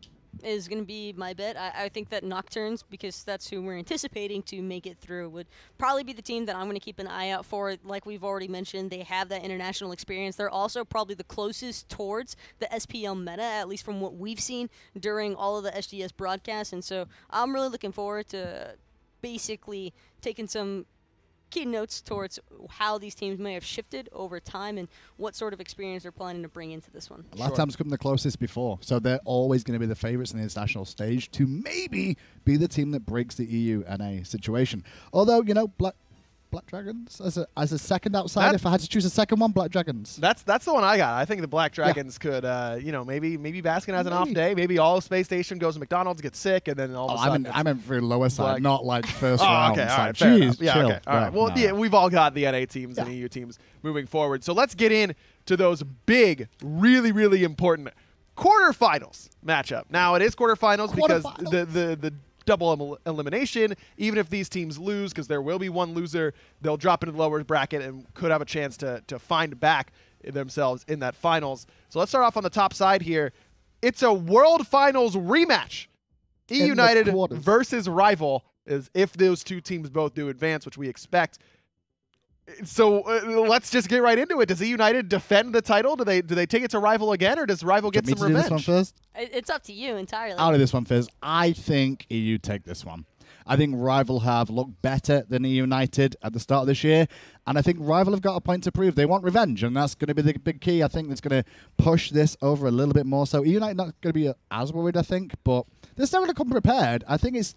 D: is going to be my bet. I think that Nocturnes, because that's who we're anticipating to make it through, would probably be the team that I'm going to keep an eye out for. Like we've already mentioned, they have that international experience. They're also probably the closest towards the SPL meta, at least from what we've seen during all of the SDS broadcasts. And so I'm really looking forward to basically taking some key notes towards how these teams may have shifted over time and what sort of experience they're planning to bring into this one.
C: LATAM's come the closest before, so they're always going to be the favorites in the international stage to maybe be the team that breaks the EU NA situation. Although, you know, Black Dragons as a second outside, if I had to choose a second one, Black Dragons.
B: That's the one I got. I think the Black Dragons could, maybe Baskin has an off day. Maybe all of Space Station goes to McDonald's, gets sick, and then all of a sudden.
C: I meant for lower side, not like first
B: oh,
C: round.
B: Okay, all right,
C: Jeez,
B: enough. Yeah,
C: chill.
B: okay, all right. Well, yeah, we've all got the NA teams and EU teams moving forward. So let's get into those big, really, really important quarterfinals matchup. Now, it is quarterfinals because the double elimination, even if these teams lose, because there will be one loser, they'll drop into the lower bracket and could have a chance to find back themselves in that finals. So let's start off on the top side here. It's a World Finals rematch. E-United versus Rival, is if those two teams both do advance, which we expect. So let's just get right into it. Does E-United defend the title? Do they take it to Rival again, or does Rival get some revenge?
C: Do this one first?
D: It's up to you entirely.
C: I'll do this one first. I think EU take this one. I think Rival have looked better than E-United at the start of this year, and I think Rival have got a point to prove. They want revenge, and that's going to be the big key. I think that's going to push this over a little bit more. So E-United not going to be as worried, I think, but they're still going to come prepared. I think it's...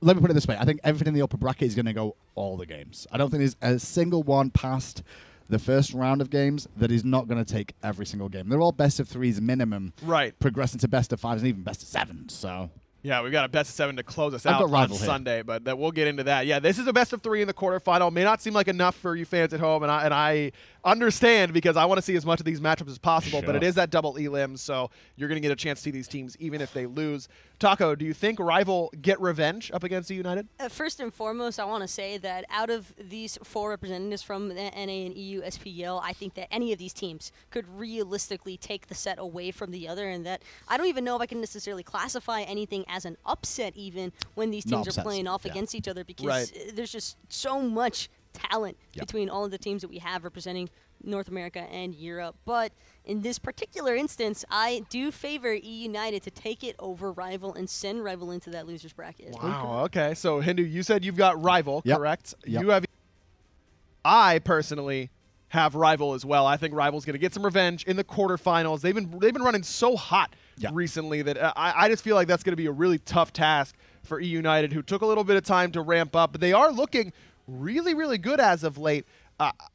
C: Let me put it this way. I think everything in the upper bracket is going to go all the games. I don't think there's a single one past the first round of games that is not going to take every single game. They're all best of threes minimum. Right. Progressing to best of fives and even best of sevens. So...
B: Yeah, we've got a best of 7 to close us out on Sunday, but we'll get into that. Yeah, this is a best of 3 in the quarterfinal. May not seem like enough for you fans at home, and I understand, because I want to see as much of these matchups as possible, but
C: Sure.
B: it is that double elim, so you're going to get a chance to see these teams even if they lose. Taco, do you think Rival get revenge up against United?
D: First and foremost, I want to say that out of these 4 representatives from the NA and EU SPL, I think that any of these teams could realistically take the set away from the other, and that I don't even know if I can necessarily classify anything as an upset even when these teams are playing off against each other, because there's just so much talent between all of the teams that we have representing North America and Europe. But in this particular instance, I do favor E United to take it over Rival and send Rival into that losers bracket.
B: Wow, okay. So, Hindu, you said you've got Rival, correct?
C: Yep.
B: You have. I personally have Rival as well. I think Rival's going to get some revenge in the quarterfinals. They've been running so hot recently that I just feel like that's going to be a really tough task for E United, who took a little bit of time to ramp up, but they are looking really, really good as of late.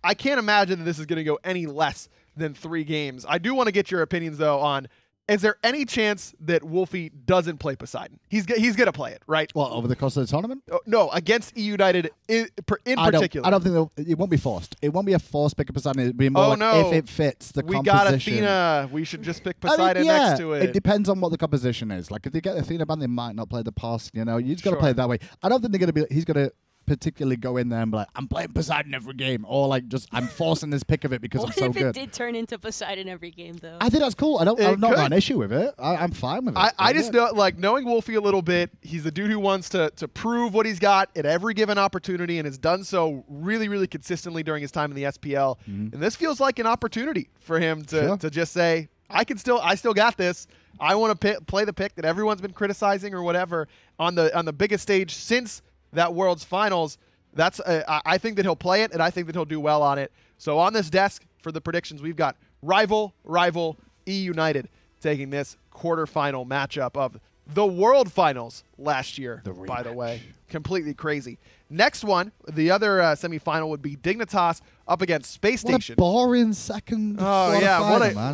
B: I can't imagine that this is going to go any less than 3 games. I do want to get your opinions, though, on, is there any chance that Wolfie doesn't play Poseidon? He's going to play it, right?
C: Well, over the course of the tournament?
B: No, against E United in particular.
C: I don't think it won't be forced. It won't be a forced pick of Poseidon. It'll be more if it fits the composition.
B: We got Athena. We should just pick Poseidon next to it.
C: It depends on what the composition is. Like, if they get Athena banned, they might not play the pass. You just got to play it that way. I don't think they're going to be. He's going to particularly go in there and be like, I'm playing Poseidon every game, or like just I'm forcing this pick of it because I'm so good.
D: What if it did turn into Poseidon every game, though?
C: I think that's cool. I've not got an issue with it. I'm fine with it.
B: I just know, like, knowing Wolfie a little bit, he's the dude who wants to prove what he's got at every given opportunity, and has done so really, really consistently during his time in the SPL. And this feels like an opportunity for him to just say, I still got this. I want to play the pick that everyone's been criticizing or whatever on the biggest stage since that World's Finals. That's I think that he'll play it, and I think that he'll do well on it. So on this desk for the predictions, we've got Rival, E United taking this quarterfinal matchup of the World Finals last year, by the way. Completely crazy. Next one, the other semifinal would be Dignitas up against Space Station.
C: What a boring second.
B: Oh yeah,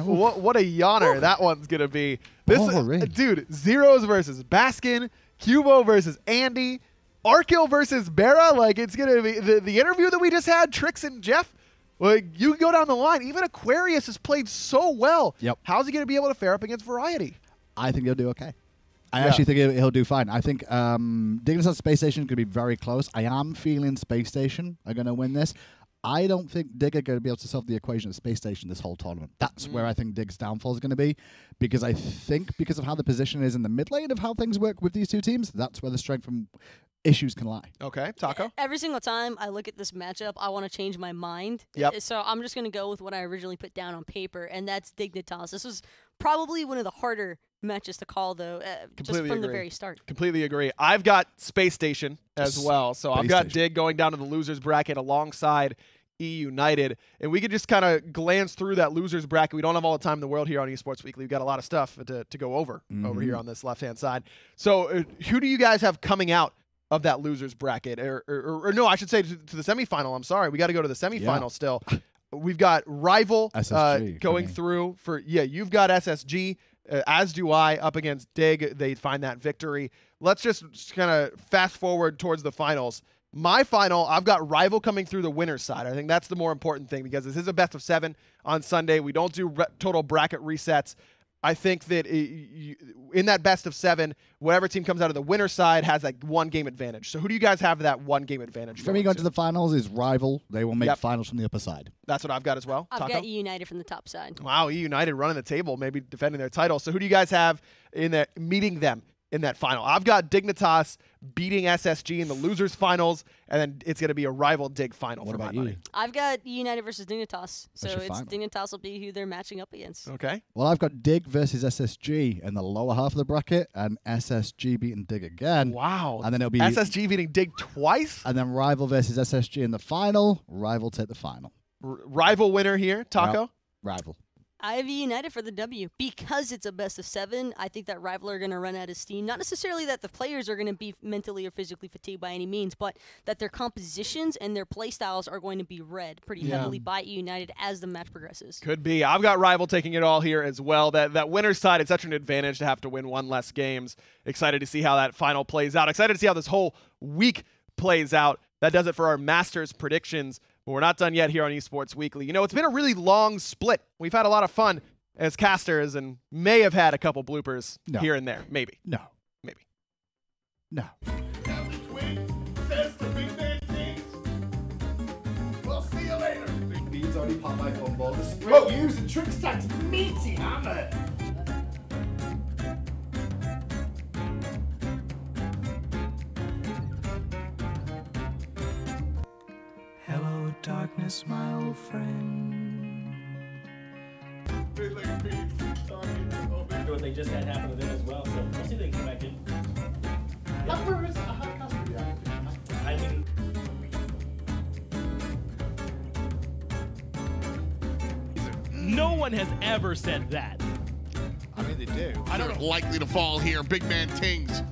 B: what a yawner that one's gonna be. Dude, Zeros versus Baskin, Cubo versus Andy, Arkil versus Bera. Like, it's gonna be the interview that we just had, Trix and Jeff. Like, you can go down the line. Even Aquarius has played so well.
C: Yep.
B: How's he gonna be able to fare up against Variety?
C: I think he'll do okay. I actually think he'll do fine. I think Dignitas Space Station could be very close. I am feeling Space Station are going to win this. I don't think Dig are going to be able to solve the equation of Space Station this whole tournament. That's where I think Dig's downfall is going to be, because I think because of how the position is in the mid lane of how things work with these two teams, that's where the strength from issues can lie.
B: Okay, Taco?
D: Every single time I look at this matchup, I want to change my mind.
B: Yep.
D: So I'm just going to go with what I originally put down on paper, and that's Dignitas. This was probably one of the harder matches to call, though, just from the very start.
B: Completely agree. I've got Space Station as well. So I've got Dig going down to the losers bracket alongside E United. And we could just kind of glance through that losers bracket. We don't have all the time in the world here on Esports Weekly. We've got a lot of stuff to go over here on this left-hand side. So who do you guys have coming out of that losers bracket? Or no, I should say to the semifinal. I'm sorry. We got to go to the semifinal still. We've got Rival going through for, you've got SSG. As do I, up against Dig. They find that victory. Let's just kind of fast forward towards the finals. My final, I've got Rival coming through the winner's side. I think that's the more important thing, because this is a best of 7 on Sunday. We don't do total bracket resets. I think that in that best of 7, whatever team comes out of the winner's side has like 1 game advantage. So who do you guys have that 1 game advantage?
C: For me, going to the finals is Rival. They will make finals from the upper side.
B: That's what I've got as well.
D: I've got E United from the top side.
B: Wow, E United running the table, maybe defending their title. So who do you guys have in that meeting them in that final? I've got Dignitas beating SSG in the losers finals, and then it's going to be a Rival Dig final for my money.
D: I've got E United versus Dignitas, so Dignitas will be who they're matching up against.
B: Okay.
C: Well, I've got Dig versus SSG in the lower half of the bracket, and SSG beating Dig again.
B: Wow.
C: And then it'll be
B: SSG beating Dig twice?
C: And then Rival versus SSG in the final. Rival take the final.
B: Rival winner here, Taco?
C: Yep. Rival.
D: I have E United for the W. Because it's a best of 7, I think that Rival are going to run out of steam. Not necessarily that the players are going to be mentally or physically fatigued by any means, but that their compositions and their play styles are going to be read pretty heavily by E United as the match progresses.
B: Could be. I've got Rival taking it all here as well. That winner's side, it's such an advantage to have to win 1 less games. Excited to see how that final plays out. Excited to see how this whole week plays out. That does it for our Masters predictions But we're not done yet here on Esports Weekly. You know, it's been a really long split. We've had a lot of fun as casters and may have had a couple bloopers here and there. Maybe.
C: No.
B: Maybe.
C: No.
E: We'll see you later.
C: Big B's already popped my phone ball. The straight use and trick stacks meaty hammer.
H: Hello, darkness, my old friend.
I: What they just had happen to them as well, so we'll see if they can come back in. I mean, no one has ever said that.
C: I mean, they do.
E: I don't know. Likely to fall here. Big man tings.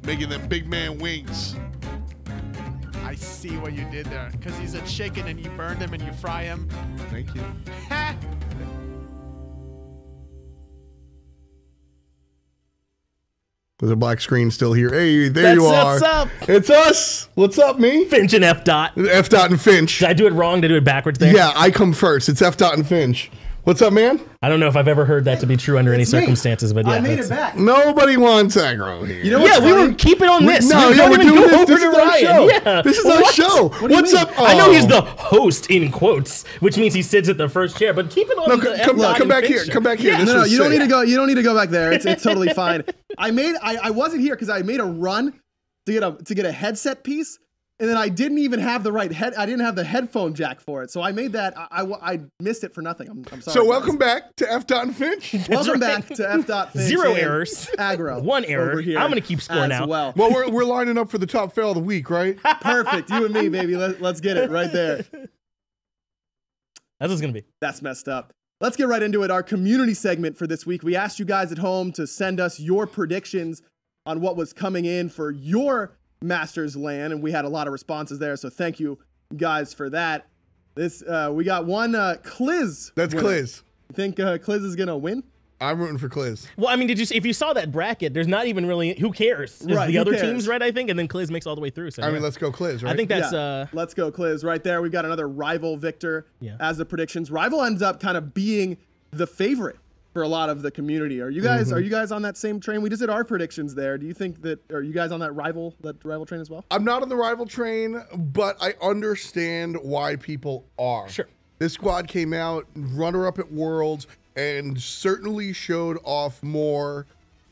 E: Making them big man wings.
J: I see what you did there. Because he's a chicken and you burn him and you fry him.
E: Thank you. There's a black screen still here. Hey, there you are.
I: What's up?
E: It's us. What's up, me?
I: Finch and F dot.
E: F dot and Finch.
I: Did I do it wrong? Did I do it backwards there?
E: Yeah, I come first. It's F dot and Finch. What's up, man?
I: I don't know if I've ever heard that to be true under any circumstances, but yeah.
B: I made it back.
E: Nody wants aggro here.
B: You know what's
I: Yeah, we
B: funny?
I: were keeping on this.
E: No,
I: We
E: yeah,
I: don't
E: we're
I: even
E: doing
I: go
E: this. This
I: over
E: is
I: to
E: our
I: Ryan.
E: show.
I: Yeah.
E: This is
I: What?
E: our show. What's up?
I: I know he's
E: Oh.
I: the host in quotes, which means he sits at the first chair. But keep it on.
E: No,
I: the
E: come
I: F-dot
E: back
I: and
E: here.
I: Finch
E: Come back
I: show.
E: here.
I: Yeah.
E: This
B: No,
E: was
B: you don't
E: sick.
B: need to go. You don't need to go back there. It's totally fine. I wasn't here because I made a run to get a headset piece, and then I didn't even have the right head. I didn't have the headphone jack for it, so I made that. I missed it for nothing. I'm sorry.
E: So
B: guys.
E: welcome back to F dot and Finch.
B: Welcome back to F dot Finch
I: Zero
B: and
I: errors.
B: Aggro.
I: One error.
B: over here
I: I'm gonna keep score
B: as
I: now.
B: Well,
E: Well, we're lining up for the top fail of the week, right?
B: perfect. You and me, baby. Let's get it right there.
I: That's what it's gonna be.
B: That's messed up. Let's get right into it. Our community segment for this week. We asked you guys at home to send us your predictions on what was coming in for your Masters LAN, and we had a lot of responses there. So thank you guys for that. This we got one Cliz.
E: That's
B: winner.
E: Cliz.
B: You think Cliz is gonna win?
E: I'm rooting for Cliz.
I: Well, I mean, if you saw that bracket, there's not even really who cares. It's
B: Right,
I: the
B: who
I: other
B: cares?
I: teams, right? I think, and then Cliz makes all the way through. So
E: I
I: yeah.
E: mean, let's go Cliz, right?
I: I think that's
B: Yeah. Let's go Cliz right there. We've got another rival victor
I: Yeah.
B: as the predictions. Rival ends up kind of being the favorite for a lot of the community. Are you guys on that same train? We just did our predictions there. Do you think that are you guys on that rival train as well?
E: I'm not on the rival train, but I understand why people are.
I: Sure.
E: This squad came out runner-up at Worlds and certainly showed off more.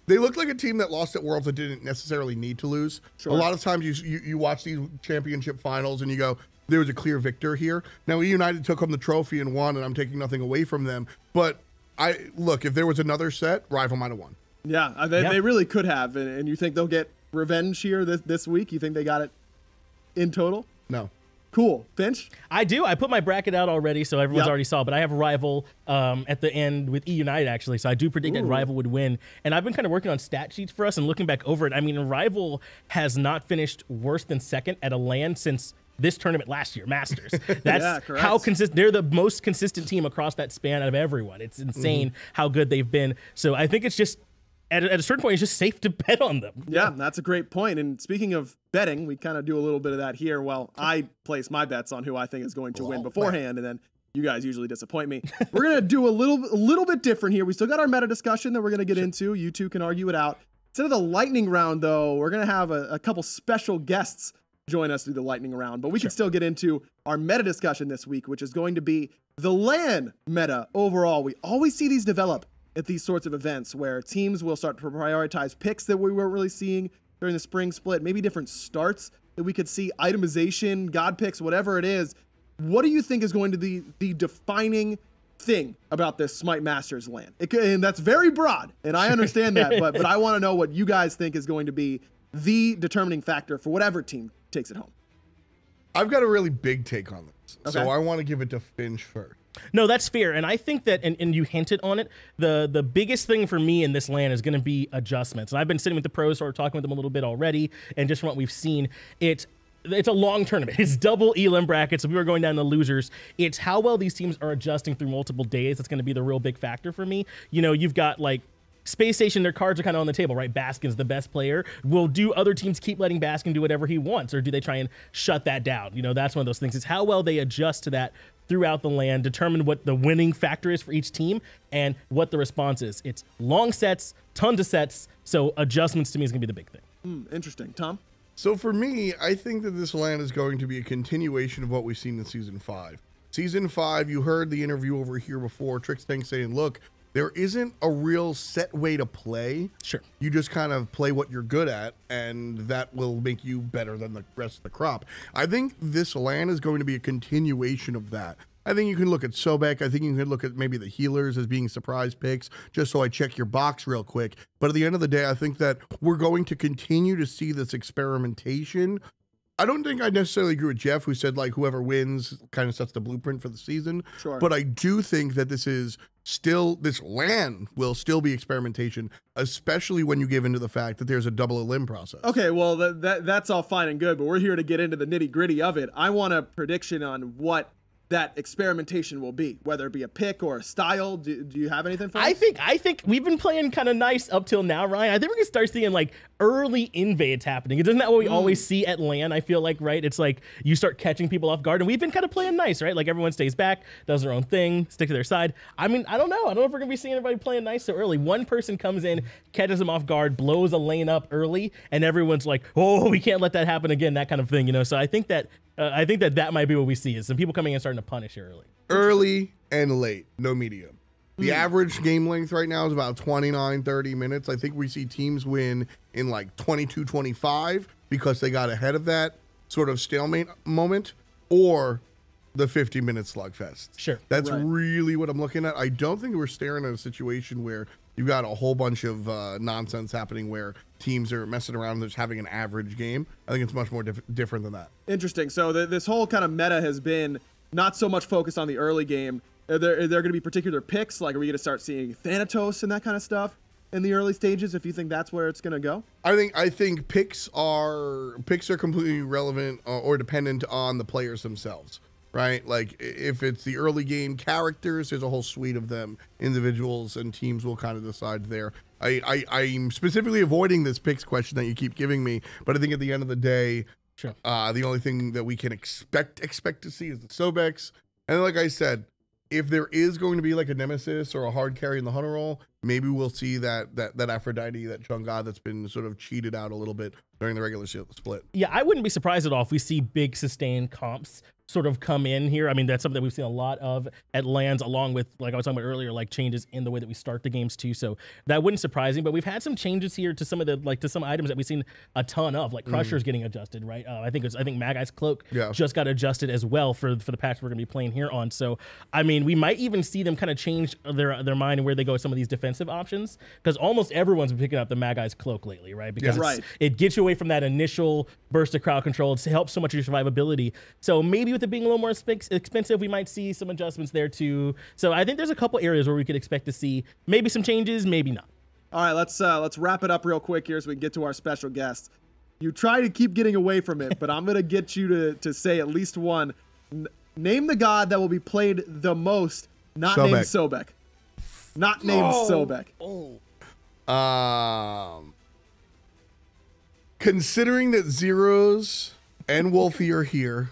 E: They looked like a team that lost at Worlds that didn't necessarily need to lose.
B: Sure.
E: A lot of times you watch these championship finals and you go, there was a clear victor here. Now, United took home the trophy and won, and I'm taking nothing away from them. But look, if there was another set, rival might have won.
B: Yeah, they really could have. And you think they'll get revenge here this week? You think they got it in total?
E: No.
B: Cool. Finch?
I: I do. I put my bracket out already, so everyone's
B: Yep.
I: already saw. But I have Rival at the end with E United, actually. So I do predict that Rival would win. And I've been kind of working on stat sheets for us and looking back over it. I mean, Rival has not finished worse than second at a LAN since this tournament last year, Masters. That's
B: Yeah, correct.
I: how consistent. They're the most consistent team across that span out of everyone. It's insane how good they've been. So I think it's just, at a certain point, it's just safe to bet on them.
B: Yeah, that's a great point. And speaking of betting, we kind of do a little bit of that here. Well, I place my bets on who I think is going to win beforehand, and then you guys usually disappoint me. We're going to do a little bit different here. We still got our meta discussion that we're going to get into. You two can argue it out. Instead of the lightning round, though, we're going to have a couple special guests join us through the lightning round. But we can still get into our meta discussion this week, which is going to be the LAN meta overall. We always see these develop at these sorts of events where teams will start to prioritize picks that we weren't really seeing during the spring split, maybe different starts that we could see, itemization, god picks, whatever it is. What do you think is going to be the defining thing about this Smite Masters LAN? And that's very broad, and I understand that, but I want to know what you guys think is going to be the determining factor for whatever team takes it home.
E: I've got a really big take on this,
B: Okay.
E: so I want to give it to Finch first.
I: No, that's fair. And I think that, and you hinted on it, the biggest thing for me in this LAN is going to be adjustments. And I've been sitting with the pros, sort of talking with them a little bit already, and just from what we've seen, it's a long tournament. It's double elim brackets. So we were going down to losers. It's how well these teams are adjusting through multiple days that's going to be the real big factor for me. You know, you've got like Space Station, their cards are kind of on the table, right? Baskin's the best player. Will do other teams keep letting Baskin do whatever he wants, or do they try and shut that down? You know, that's one of those things. It's how well they adjust to that throughout the LAN, determine what the winning factor is for each team and what the response is. It's long sets, tons of sets, so adjustments to me is going to be the big thing.
B: Interesting. Tom?
E: So for me, I think that this LAN is going to be a continuation of what we've seen in Season 5. Season 5, you heard the interview over here before, Trixtank saying, look, there isn't a real set way to play.
I: Sure.
E: You just kind of play what you're good at, and that will make you better than the rest of the crop. I think this LAN is going to be a continuation of that. I think you can look at Sobek. I think you can look at maybe the healers as being surprise picks, just so I check your box real quick. But at the end of the day, I think that we're going to continue to see this experimentation. I don't think I necessarily agree with Jeff, who said, like, whoever wins kind of sets the blueprint for the season.
B: Sure.
E: But I do think that this LAN will still be experimentation, especially when you give into the fact that there's a double elim process.
B: Okay, well, that's all fine and good, but we're here to get into the nitty-gritty of it. I want a prediction on what that experimentation will be, whether it be a pick or a style. Do you have anything for us?
I: I think we've been playing kind of nice up till now, Ryan. I think we're gonna start seeing like early invades happening. Isn't that what we always see at LAN? I feel like, right? It's like you start catching people off guard, and we've been kind of playing nice, right? Like everyone stays back, does their own thing, stick to their side. I mean, I don't know if we're gonna be seeing everybody playing nice so early. One person comes in, catches them off guard, blows a lane up early, and everyone's like, oh, we can't let that happen again, that kind of thing, you know? So I think that that might be what we see, is some people coming in and starting to punish early.
E: Early and late, no medium. The average game length right now is about 29, 30 minutes. I think we see teams win in like 22, 25 because they got ahead of that sort of stalemate moment, or the 50-minute slugfest.
I: Sure.
E: That's really what I'm looking at. I don't think we're staring at a situation where you've got a whole bunch of nonsense happening where teams are messing around and just having an average game. I think it's much more different than that.
B: Interesting. So this whole kind of meta has been not so much focused on the early game. Are there going to be particular picks? Like, are we going to start seeing Thanatos and that kind of stuff in the early stages, if you think that's where it's going to go?
E: I think picks are completely relevant or dependent on the players themselves, right? Like, if it's the early game characters, there's a whole suite of them. Individuals and teams will kind of decide there. I'm specifically avoiding this picks question that you keep giving me, but I think at the end of the day,
I: sure,
E: the only thing that we can expect to see is the Sobex. And like I said, if there is going to be like a nemesis or a hard carry in the hunter role, maybe we'll see that Aphrodite, that Chang'e that's been sort of cheated out a little bit during the regular split.
I: Yeah, I wouldn't be surprised at all if we see big sustained comps sort of come in here. I mean, that's something that we've seen a lot of at LANs, along with, like I was talking about earlier, like changes in the way that we start the games too. So that wouldn't surprise me. But we've had some changes here to some of the, like, to some items that we've seen a ton of, like Crusher's getting adjusted, right? I think Magai's Cloak just got adjusted as well for the patch we're gonna be playing here on. So I mean, we might even see them kind of change their mind and where they go with some of these defensive options, because almost everyone's been picking up the Magai's Cloak lately, right? Because it gets you away from that initial burst of crowd control. It helps so much of your survivability. So maybe with it being a little more expensive, we might see some adjustments there too. So I think there's a couple areas where we could expect to see maybe some changes, maybe not.
B: All right, let's wrap it up real quick here so we can get to our special guest. You try to keep getting away from it, but I'm gonna get you to say at least one. Name the god that will be played the most, not named Sobek. Not named Sobek.
E: Considering that Zeros and Wolfie are here,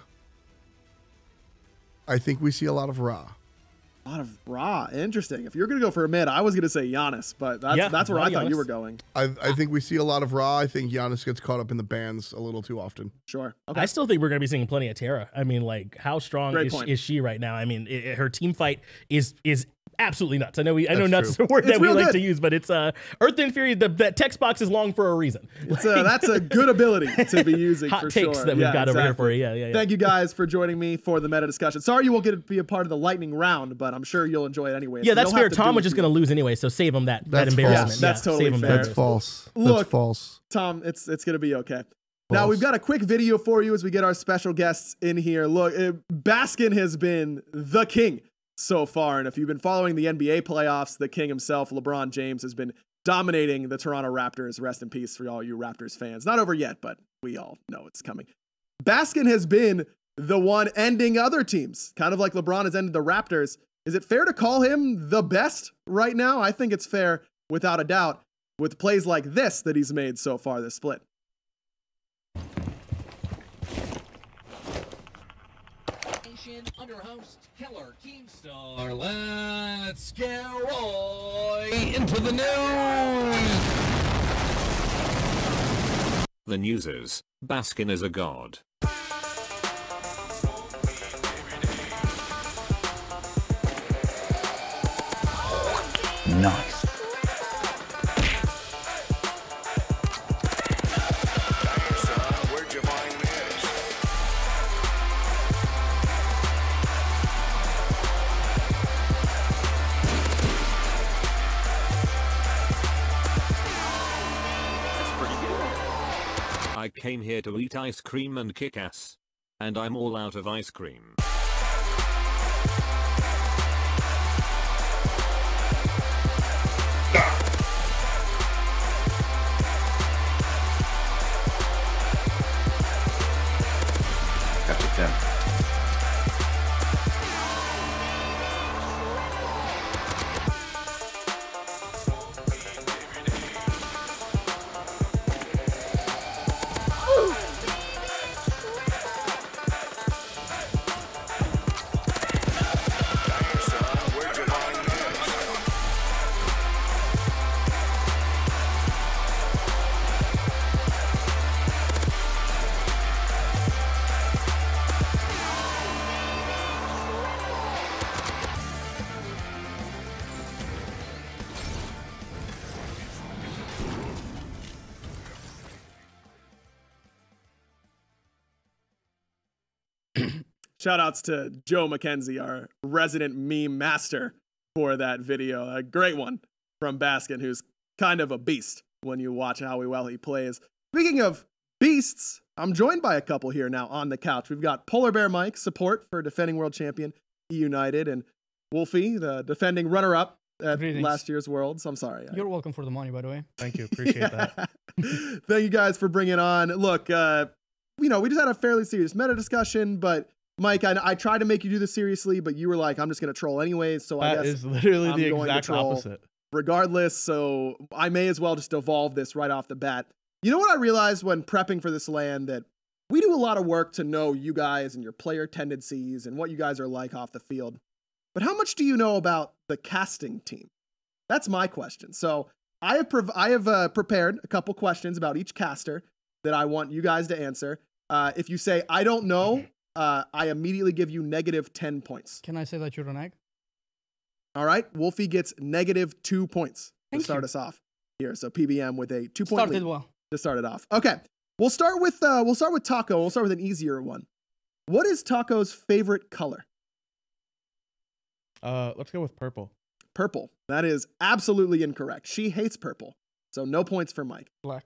E: I think we see a lot of Ra.
B: A lot of Ra. Interesting. If you're going to go for a mid, I was going to say Giannis, but that's where I thought you were going.
E: I think we see a lot of Ra. I think Giannis gets caught up in the bans a little too often.
B: Sure. Okay.
I: I still think we're going to be seeing plenty of Terra. I mean, like, how strong is she right now? I mean, her team fight is absolutely nuts. I know nuts is a word that we like to use, but it's Earth and Fury. That text box is long for a reason.
B: That's a good ability to be using.
I: Hot
B: for
I: takes
B: sure.
I: that we've got over here for you. Yeah.
B: Thank you guys for joining me for the meta discussion. Sorry you won't get to be a part of the lightning round, but I'm sure you'll enjoy it anyway.
I: Yeah, that's fair. Tom was just going to lose anyway, so save him that embarrassment.
B: Yeah, that's totally fair.
E: That's false.
B: Look,
E: that's false.
B: Tom, it's going to be okay. Now, we've got a quick video for you as we get our special guests in here. Look, Baskin has been the king so far, and if you've been following the NBA playoffs, the king himself, LeBron James, has been dominating the Toronto Raptors. Rest in peace for all you Raptors fans. Not over yet, but we all know it's coming. Baskin has been the one ending other teams, kind of like LeBron has ended the Raptors. Is it fair to call him the best right now? I think it's fair without a doubt, with plays like this that he's made so far this split.
K: Underhost Keller Keemstar. Let's get right into the news.
L: The news is, Baskin is a god.
M: Nice.
L: I came here to eat ice cream and kick ass. And I'm all out of ice cream.
M: Catch it then.
B: Shoutouts to Joe McKenzie, our resident meme master for that video. A great one from Baskin, who's kind of a beast when you watch how well he plays. Speaking of beasts, I'm joined by a couple here now on the couch. We've got Polar Bear Mike, support for defending world champion E United, and Wolfie, the defending runner-up at last year's Worlds. I'm sorry.
N: You're welcome for the money, by the way.
I: Thank you. Appreciate that.
B: Thank you guys for bringing on. Look, we just had a fairly serious meta discussion, but Mike, I tried to make you do this seriously, but you were like, I'm just going to troll anyways. So I guess
I: that is literally
B: I'm
I: the
B: going
I: exact
B: to troll
I: opposite.
B: Regardless, so I may as well just evolve this right off the bat. You know what I realized when prepping for this LAN? That we do a lot of work to know you guys and your player tendencies and what you guys are like off the field. But how much do you know about the casting team? That's my question. So I have prepared a couple questions about each caster that I want you guys to answer. If you say, I don't know, I immediately give you negative 10 points.
N: Can I say that you're an egg?
B: All right. Wolfie gets negative 2 points to start
N: you.
B: us off here. So PBM with a 2-point
N: Started
B: lead
N: well.
B: to start it off. Okay. We'll start with Taco. We'll start with an easier one. What is Taco's favorite color?
I: Let's go with purple.
B: Purple. That is absolutely incorrect. She hates purple. So no points for Mike.
N: Black.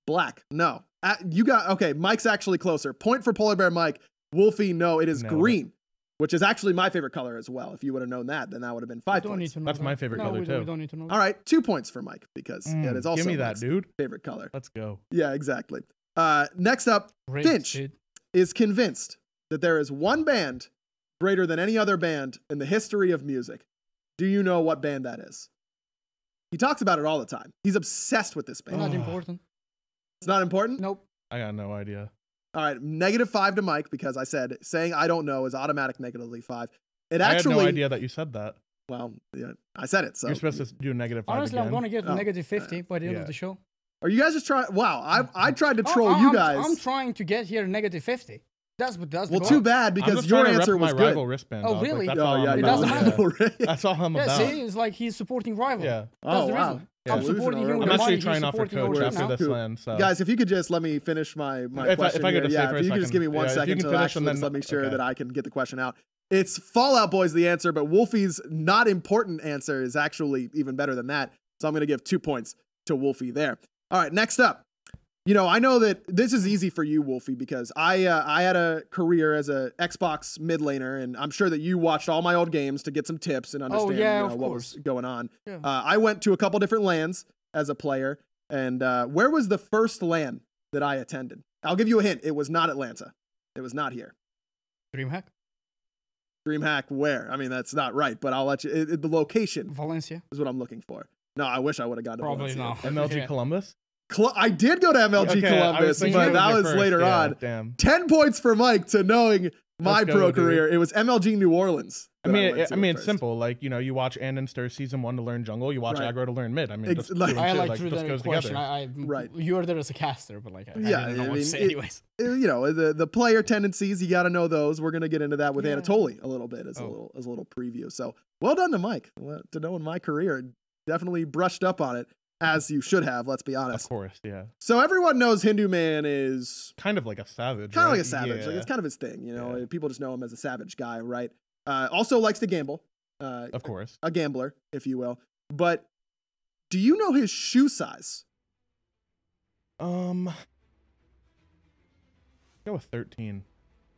B: Black. No. Okay. Mike's actually closer. Point for Polar Bear Mike. Wolfie, no, it is green, which is actually my favorite color as well. If you would have known that, then that would have been 5 points.
I: That's my favorite color too.
N: We don't need to know.
B: All right, 2 points for Mike because it is also
I: give me that,
B: Mike's
I: dude.
B: favorite color.
I: Let's go.
B: Yeah, exactly. Next up, Finch is convinced that there is one band greater than any other band in the history of music. Do you know what band that is? He talks about it all the time. He's obsessed with this band.
N: Not important.
B: It's not important?
N: Nope.
I: I got no idea.
B: All right, negative 5 to Mike because I said saying I don't know is automatic negatively 5.
I: I had no idea that you said that.
B: Well, yeah, I said it. So
I: you're supposed to do negative 5
N: Honestly,
I: again.
N: I'm gonna get negative 50 by the end of the show.
B: Are you guys just trying? Wow, I tried to troll you guys.
N: I'm trying to get here negative 50. That's the
B: well, too bad because your answer was good.
I: Rival wristband,
N: oh, really?
I: Like, yeah,
N: it doesn't matter.
I: That's all I'm about.
N: See, it's like he's supporting rival.
I: Yeah.
N: That's the reason.
I: Yeah.
N: I'm supporting him.
I: I'm actually trying not for coach after this land. So.
B: Guys, if you could just let me finish my question.
I: If I could just
B: if you could just give me 1 second to actually just let me sure that I can get the question out. It's Fallout Boy's the answer, but Wolfie's not important answer is actually even better than that. So I'm going to give 2 points to Wolfie there. All right, next up. You know, I know that this is easy for you, Wolfie, because I had a career as a Xbox mid laner, and I'm sure that you watched all my old games to get some tips and understand what was going on. Yeah. I went to a couple different LANs as a player, and where was the first LAN that I attended? I'll give you a hint. It was not Atlanta. It was not here.
N: DreamHack.
B: DreamHack where? I mean, that's not right, but I'll let you. The location.
N: Valencia.
B: Is what I'm looking for. No, I wish I would have gotten to
N: Probably
B: Valencia.
N: not.
I: MLG Columbus.
B: I did go to MLG
I: Okay, I was
B: Columbus,
I: thinking
B: but
I: it
B: that
I: your
B: was
I: first.
B: later
I: Yeah,
B: on.
I: Damn.
B: 10 points for Mike to knowing my
I: Let's
B: pro
I: go, dude.
B: career. It was MLG New Orleans.
I: I
B: that
I: mean,
B: went to
I: it's
B: first.
I: simple. Like, you watch Andinster season 1 to learn jungle. You watch
B: Right.
I: aggro to learn mid. I mean,
B: Ex-
I: just
B: like-
I: two and
N: I
I: two,
N: like
I: like,
N: through
I: just
N: the
I: goes
N: question.
I: together.
B: Right.
N: You're there as a caster, but like, I
B: Yeah,
N: didn't know
B: I
N: what to
B: mean,
N: say anyways.
B: The player tendencies, you got to know those. We're going to get into that with
N: Yeah.
B: Anatoly a little bit as
N: Oh.
B: a little preview. So well done to Mike to knowing my career. Definitely brushed up on it, as you should have. Let's be honest.
I: Of course, yeah.
B: So everyone knows Hindu Man is
I: Kind of like a savage.
B: kind of
I: right?
B: like a savage. Like
I: Yeah.
B: it's kind of his thing, People just know him as a savage guy, right? Also likes to gamble.
I: Of course.
B: A gambler, if you will. But do you know his shoe size?
I: Go with 13.